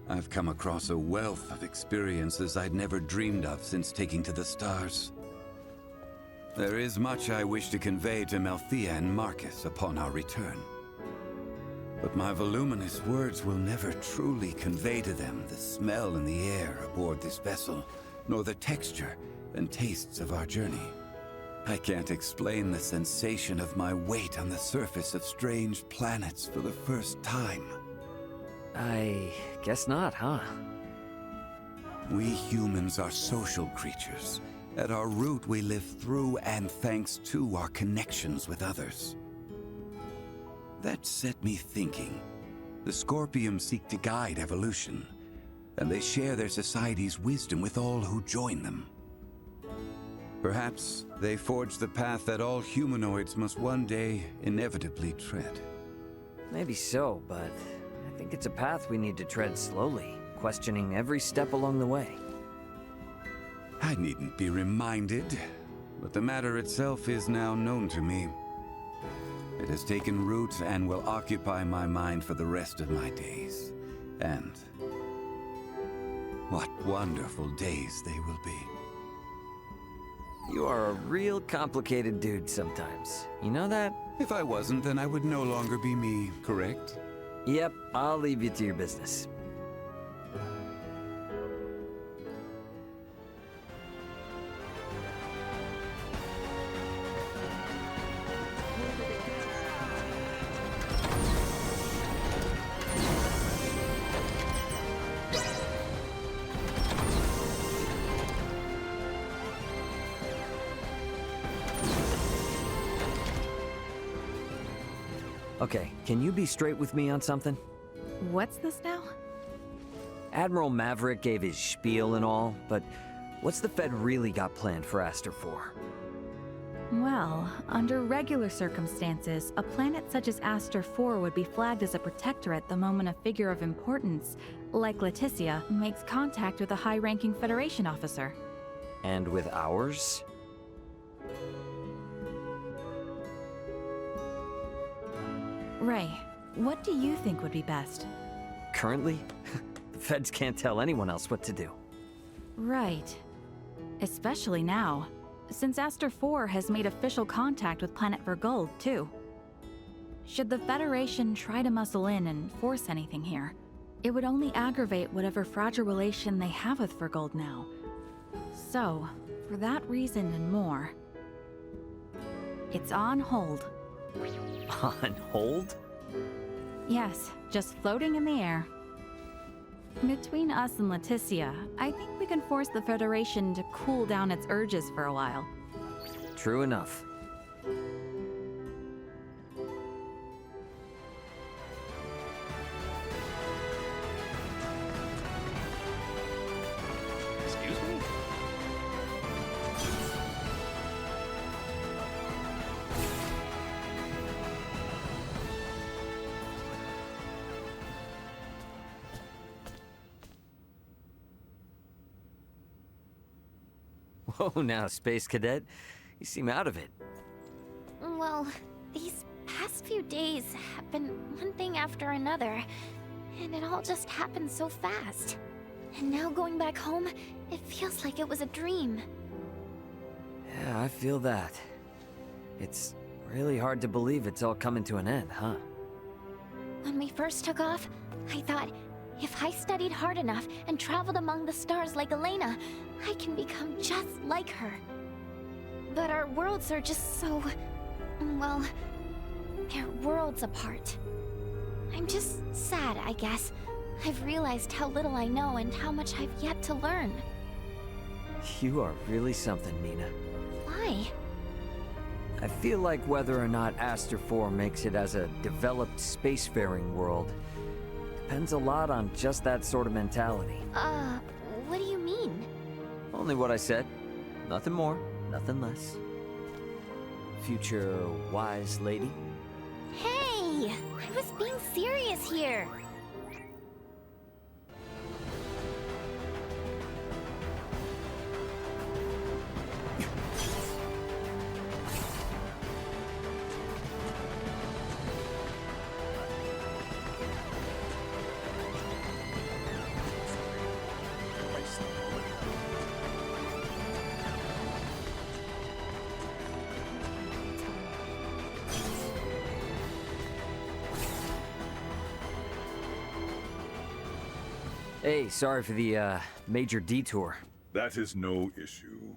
I've come across a wealth of experiences I'd never dreamed of since taking to the stars. There is much I wish to convey to Melthea and Marcus upon our return. But my voluminous words will never truly convey to them the smell in the air aboard this vessel, nor the texture and tastes of our journey. I can't explain the sensation of my weight on the surface of strange planets for the first time. I guess not, huh? We humans are social creatures. At our root, we live through and thanks to our connections with others. That set me thinking. The Scorpium seek to guide evolution, and they share their society's wisdom with all who join them. Perhaps they forge the path that all humanoids must one day inevitably tread. Maybe so, but I think it's a path we need to tread slowly, questioning every step along the way. I needn't be reminded, but the matter itself is now known to me. It has taken root and will occupy my mind for the rest of my days. And what wonderful days they will be. You are a real complicated dude sometimes. You know that? If I wasn't, then I would no longer be me, correct? Yep, I'll leave you to your business. Okay, can you be straight with me on something? What's this now? Admiral Maverick gave his spiel and all, but what's the Fed really got planned for Aster 4? Well, under regular circumstances, a planet such as Aster 4 would be flagged as a protectorate the moment a figure of importance, like Leticia, makes contact with a high-ranking Federation officer. And with ours? Ray, what do you think would be best? Currently? The Feds can't tell anyone else what to do. Right. Especially now, since Aster 4 has made official contact with planet Vergold, too. Should the Federation try to muscle in and force anything here, it would only aggravate whatever fragile relation they have with Vergold now. So, for that reason and more, it's on hold. On hold? Yes, just floating in the air. Between us and Leticia, I think we can force the Federation to cool down its urges for a while. True enough. Excuse me? Whoa, now, Space Cadet. You seem out of it. Well, these past few days have been one thing after another, and it all just happened so fast. And now going back home, it feels like it was a dream. Yeah, I feel that. It's really hard to believe it's all coming to an end, huh? When we first took off, I thought, if I studied hard enough and traveled among the stars like Elena, I can become just like her. But our worlds are just so... well, they're worlds apart. I'm just sad, I guess. I've realized how little I know and how much I've yet to learn. You are really something, Nina. Why? I feel like whether or not Aster 4 makes it as a developed spacefaring world depends a lot on just that sort of mentality. What do you mean? Only what I said. Nothing more, nothing less. Future wise lady? Hey! I was being serious here! Hey, sorry for the, major detour. That is no issue.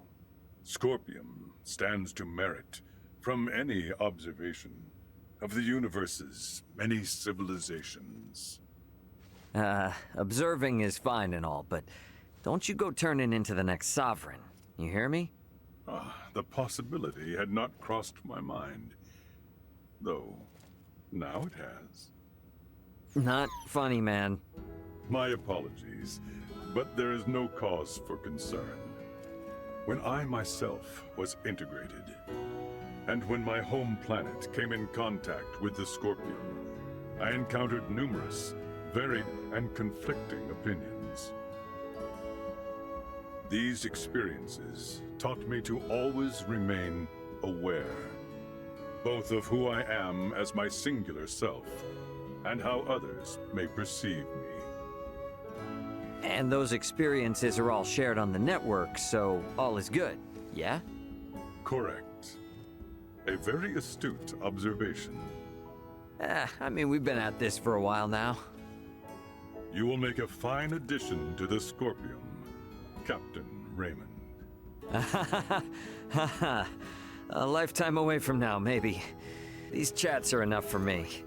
Scorpium stands to merit from any observation of the universe's many civilizations. Observing is fine and all, but don't you go turning into the next sovereign. You hear me? The possibility had not crossed my mind. Though, now it has. Not funny, man. My apologies, but there is no cause for concern. When I myself was integrated, and when my home planet came in contact with the Scorpium, I encountered numerous, varied, and conflicting opinions. These experiences taught me to always remain aware, both of who I am as my singular self, and how others may perceive me. And those experiences are all shared on the network, so all is good, yeah? Correct. A very astute observation. I mean, we've been at this for a while now. You will make a fine addition to the Scorpium, Captain Raymond. A lifetime away from now, maybe. These chats are enough for me.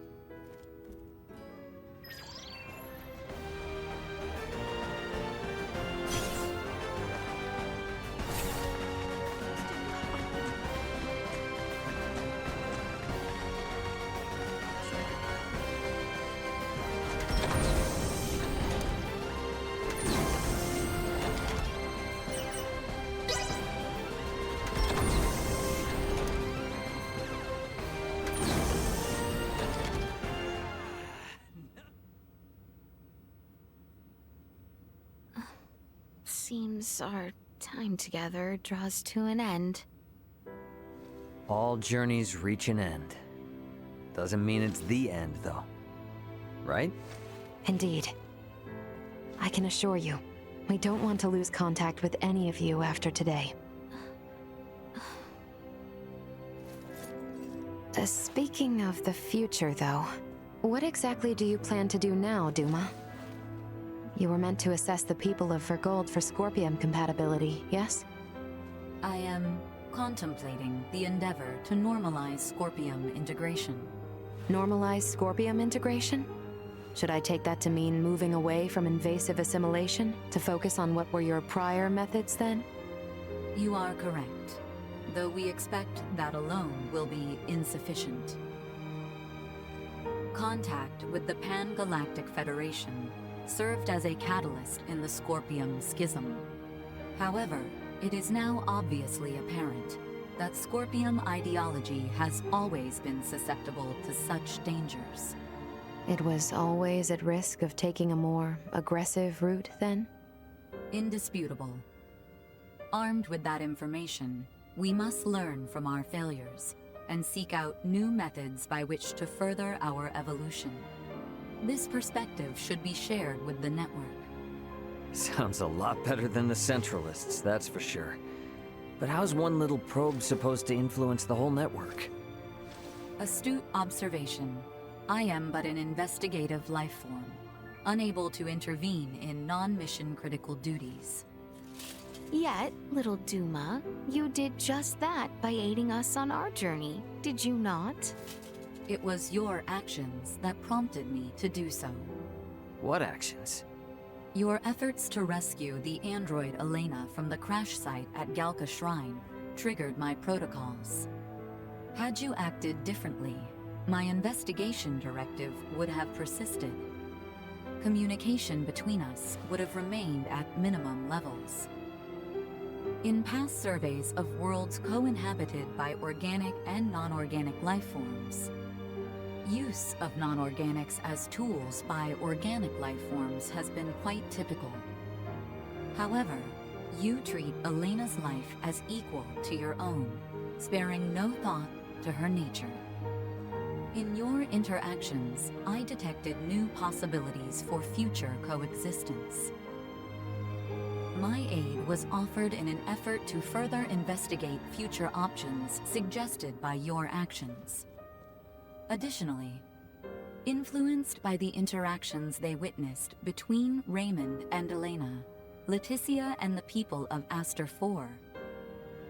Seems our time together draws to an end. All journeys reach an end. Doesn't mean it's the end, though. Right? Indeed. I can assure you, we don't want to lose contact with any of you after today. Speaking of the future, though, what exactly do you plan to do now, Duma? You were meant to assess the people of Vergold for Scorpium compatibility, yes? I am contemplating the endeavor to normalize Scorpium integration. Normalize Scorpium integration? Should I take that to mean moving away from invasive assimilation to focus on what were your prior methods then? You are correct, though we expect that alone will be insufficient. Contact with the Pan-Galactic Federation served as a catalyst in the Scorpium schism. However, it is now obviously apparent that Scorpium ideology has always been susceptible to such dangers. It was always at risk of taking a more aggressive route, then? Indisputable. Armed with that information, we must learn from our failures and seek out new methods by which to further our evolution. This perspective should be shared with the network. Sounds a lot better than the Centralists, that's for sure. But how's one little probe supposed to influence the whole network? Astute observation. I am but an investigative life form, unable to intervene in non-mission critical duties. Yet, little Duma, you did just that by aiding us on our journey, did you not? It was your actions that prompted me to do so. What actions? Your efforts to rescue the android Elena from the crash site at Galka Shrine triggered my protocols. Had you acted differently, my investigation directive would have persisted. Communication between us would have remained at minimum levels. In past surveys of worlds co-inhabited by organic and non-organic life forms, use of non-organics as tools by organic life forms has been quite typical. However, you treat Elena's life as equal to your own, sparing no thought to her nature. In your interactions, I detected new possibilities for future coexistence. My aid was offered in an effort to further investigate future options suggested by your actions. Additionally, influenced by the interactions they witnessed between Raymond and Elena, Leticia and the people of Aster 4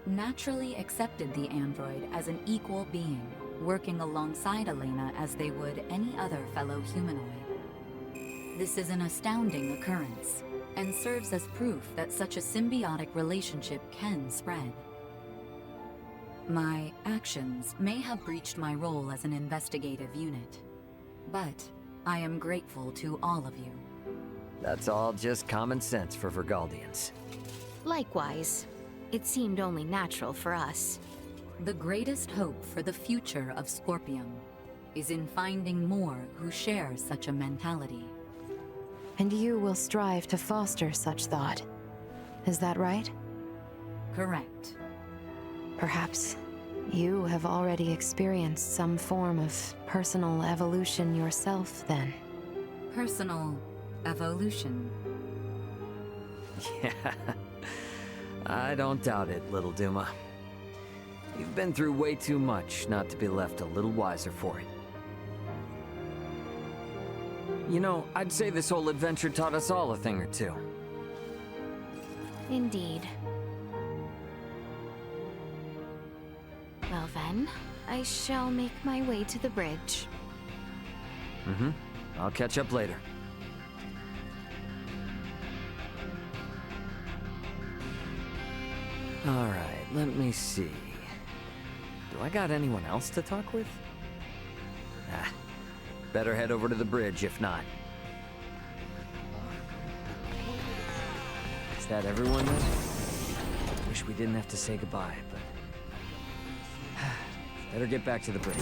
naturally accepted the android as an equal being, working alongside Elena as they would any other fellow humanoid. This is an astounding occurrence, and serves as proof that such a symbiotic relationship can spread. My actions may have breached my role as an investigative unit, but I am grateful to all of you. That's all just common sense for Vergaldians. Likewise, it seemed only natural for us. The greatest hope for the future of Scorpium is in finding more who share such a mentality. And you will strive to foster such thought. Is that right? Correct. Perhaps you have already experienced some form of personal evolution yourself, then. Personal evolution? Yeah, I don't doubt it, little Duma. You've been through way too much not to be left a little wiser for it. You know, I'd say this whole adventure taught us all a thing or two. Indeed. Well then, I shall make my way to the bridge. Mm-hmm. I'll catch up later. Alright, let me see. Do I got anyone else to talk with? Ah, better head over to the bridge if not. Is that everyone then? Wish we didn't have to say goodbye, but... better get back to the bridge.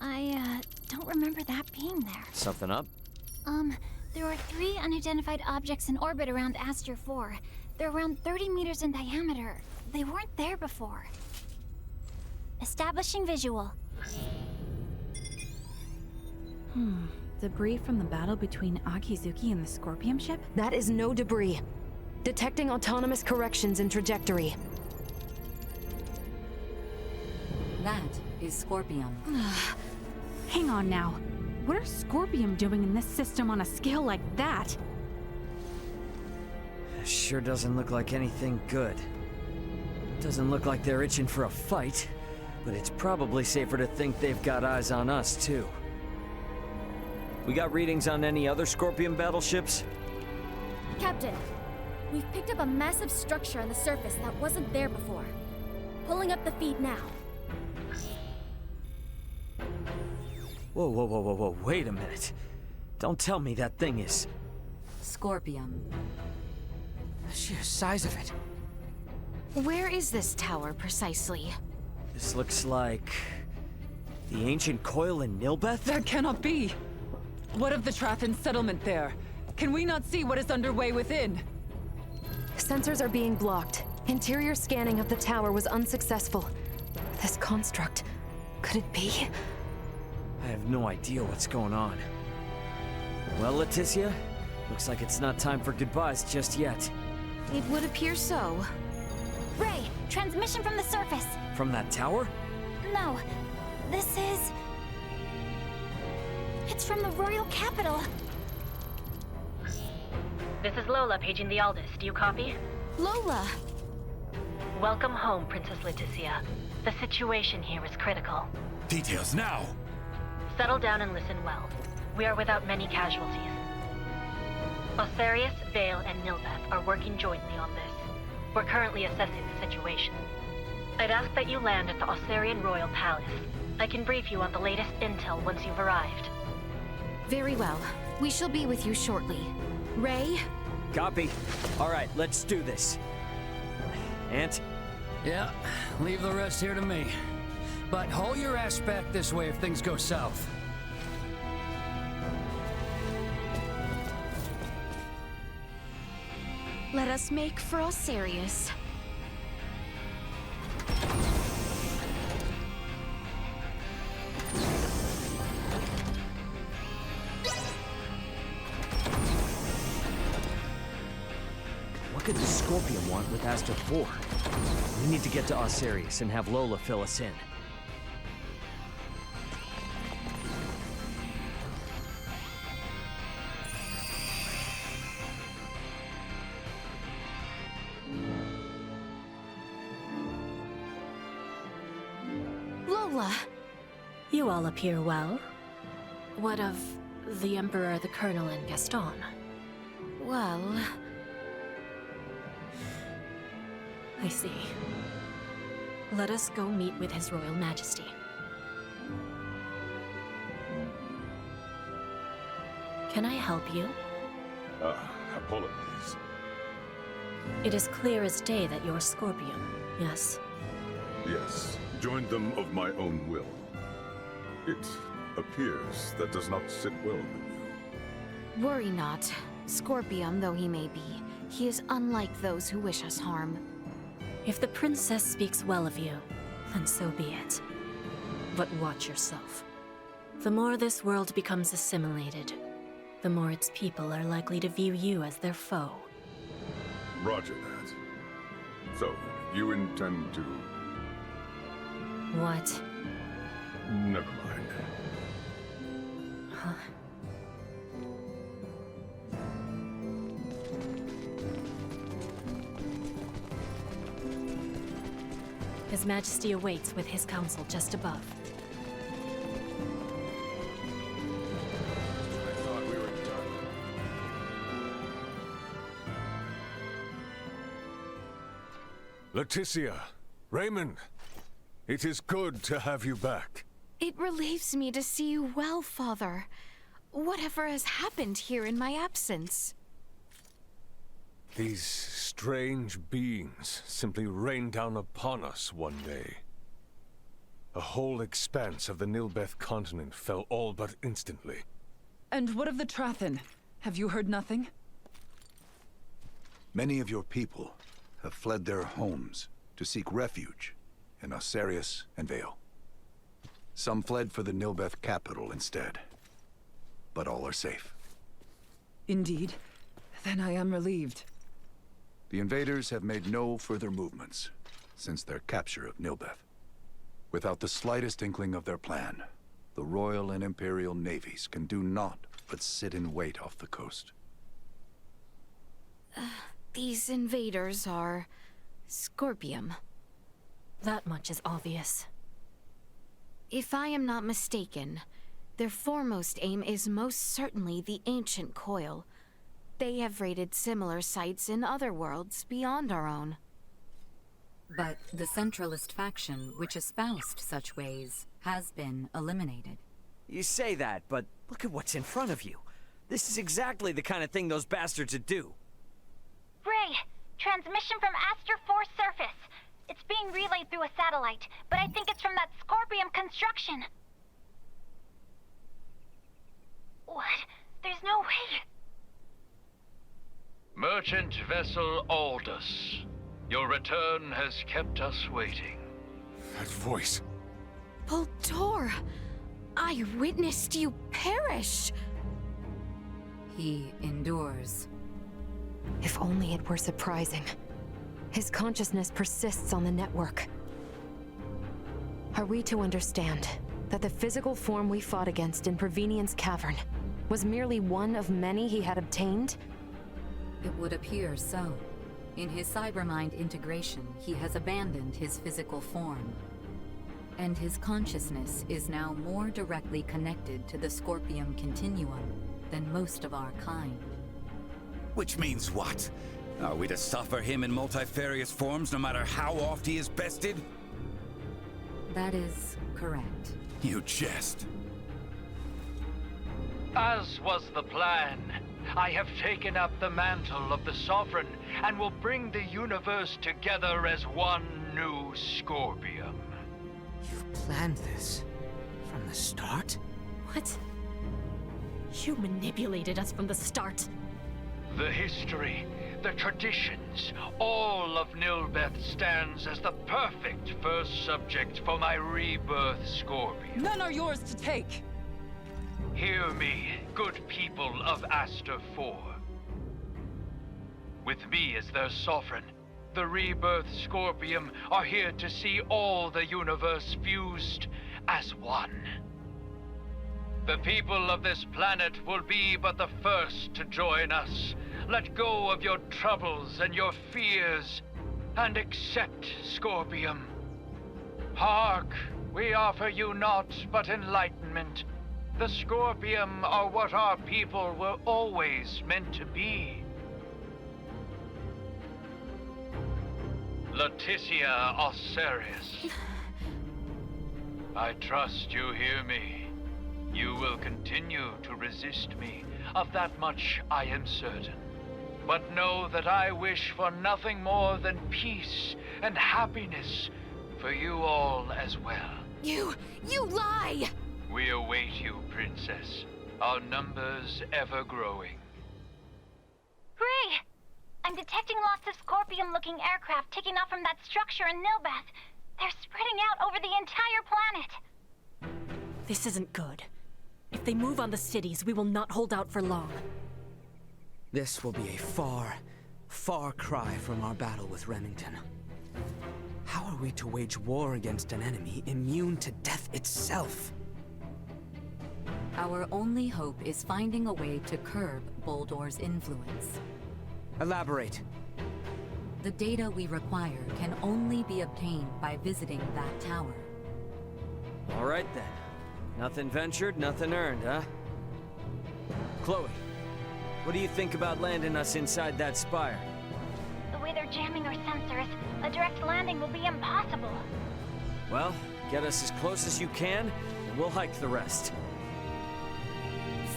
I don't remember that being there. Something up? There are 3 unidentified objects in orbit around Aster 4. They're around 30 meters in diameter. They weren't there before. Establishing visual. Debris from the battle between Akizuki and the Scorpium ship? That is no debris. Detecting autonomous corrections in trajectory. That is Scorpium. Hang on now. What are Scorpium doing in this system on a scale like that? Sure doesn't look like anything good. Doesn't look like they're itching for a fight, but it's probably safer to think they've got eyes on us, too. We got readings on any other Scorpion battleships? Captain, we've picked up a massive structure on the surface that wasn't there before. Pulling up the feed now. Whoa, whoa, whoa, whoa, whoa, wait a minute. Don't tell me that thing is... Scorpium. The sheer size of it. Where is this tower, precisely? This looks like... the ancient coil in Nilbeth? That cannot be! What of the Trathan settlement there? Can we not see what is underway within? Sensors are being blocked. Interior scanning of the tower was unsuccessful. This construct... could it be? I have no idea what's going on. Well, Leticia, looks like it's not time for goodbyes just yet. It would appear so. Ray, transmission from the surface. From that tower? No, this is... it's from the royal capital. This is Lola paging the Aldous. Do you copy? Lola! Welcome home, Princess Leticia. The situation here is critical. Details now! Settle down and listen well. We are without many casualties. Aucerius, Vale, and Nilbeth are working jointly on this. We're currently assessing the situation. I'd ask that you land at the Aucerian Royal Palace. I can brief you on the latest intel once you've arrived. Very well. We shall be with you shortly. Ray? Copy. All right, let's do this. Ant? Yeah, leave the rest here to me. But haul your ass back this way if things go south. Let us make for Aucerius. What could the Scorpion want with Aster 4? We need to get to Aucerius and have Lola fill us in. Lola! You all appear well. What of the Emperor, the Colonel, and Gaston? Well... I see. Let us go meet with His Royal Majesty. Can I help you? Apologies. It is clear as day that you're Scorpion, yes? Yes, joined them of my own will. It appears that does not sit well with you. Worry not. Scorpion though he may be, he is unlike those who wish us harm. If the princess speaks well of you, then so be it. But watch yourself. The more this world becomes assimilated, the more its people are likely to view you as their foe. Roger that. So, you intend to... What? Never mind. Huh. His Majesty awaits with his council just above. I thought we were done. Leticia, Raymond, it is good to have you back. It relieves me to see you well, Father. Whatever has happened here in my absence? These strange beings simply rained down upon us one day. A whole expanse of the Nilbeth continent fell all but instantly. And what of the Trathan? Have you heard nothing? Many of your people have fled their homes to seek refuge in Aucerius and Vale. Some fled for the Nilbeth capital instead, but all are safe. Indeed. Then I am relieved. The invaders have made no further movements since their capture of Nilbeth. Without the slightest inkling of their plan, the Royal and Imperial navies can do naught but sit in wait off the coast. These invaders are... Scorpium. That much is obvious. If I am not mistaken, their foremost aim is most certainly the ancient coil. They have raided similar sites in other worlds beyond our own. But the centralist faction, which espoused such ways, has been eliminated. You say that, but look at what's in front of you. This is exactly the kind of thing those bastards would do. Ray, transmission from Aster 4 surface. It's being relayed through a satellite, but I think it's from that Scorpium construction. What? There's no way. Merchant vessel Aldous. Your return has kept us waiting. That voice. Bohld'or! I witnessed you perish! He endures. If only it were surprising. His consciousness persists on the network. Are we to understand that the physical form we fought against in Provenience Cavern was merely one of many he had obtained? It would appear so. In his cybermind integration, he has abandoned his physical form. And his consciousness is now more directly connected to the Scorpium continuum than most of our kind. Which means what? Are we to suffer him in multifarious forms no matter how oft he is bested? That is correct. You jest. As was the plan, I have taken up the mantle of the Sovereign and will bring the universe together as one new Scorpium. You've planned this from the start? What? You manipulated us from the start. The history, the traditions, all of Nilbeth stands as the perfect first subject for my rebirth Scorpion. None are yours to take! Hear me, good people of Aster 4. With me as their sovereign, the rebirth Scorpium are here to see all the universe fused as one. The people of this planet will be but the first to join us. Let go of your troubles and your fears, and accept Scorpium. Hark, we offer you naught but enlightenment. The Scorpium are what our people were always meant to be. Leticia Aucerius. I trust you hear me. You will continue to resist me. Of that much I am certain. But know that I wish for nothing more than peace and happiness for you all as well. You lie! We await you, Princess. Our numbers ever growing. Ray! I'm detecting lots of Scorpium-looking aircraft taking off from that structure in Nilbeth. They're spreading out over the entire planet. This isn't good. If they move on the cities, we will not hold out for long. This will be a far, far cry from our battle with Remington. How are we to wage war against an enemy immune to death itself? Our only hope is finding a way to curb Bohld'or's influence. Elaborate. The data we require can only be obtained by visiting that tower. All right then. Nothing ventured, nothing earned, huh? Chloe, what do you think about landing us inside that spire? The way they're jamming our sensors, a direct landing will be impossible. Well, get us as close as you can, and we'll hike the rest.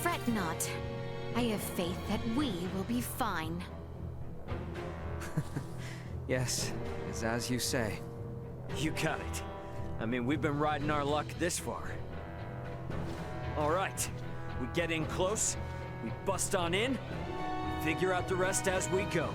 Fret not. I have faith that we will be fine. Yes, it's as you say. You got it. I mean, we've been riding our luck this far. All right, we get in close, we bust on in, we figure out the rest as we go.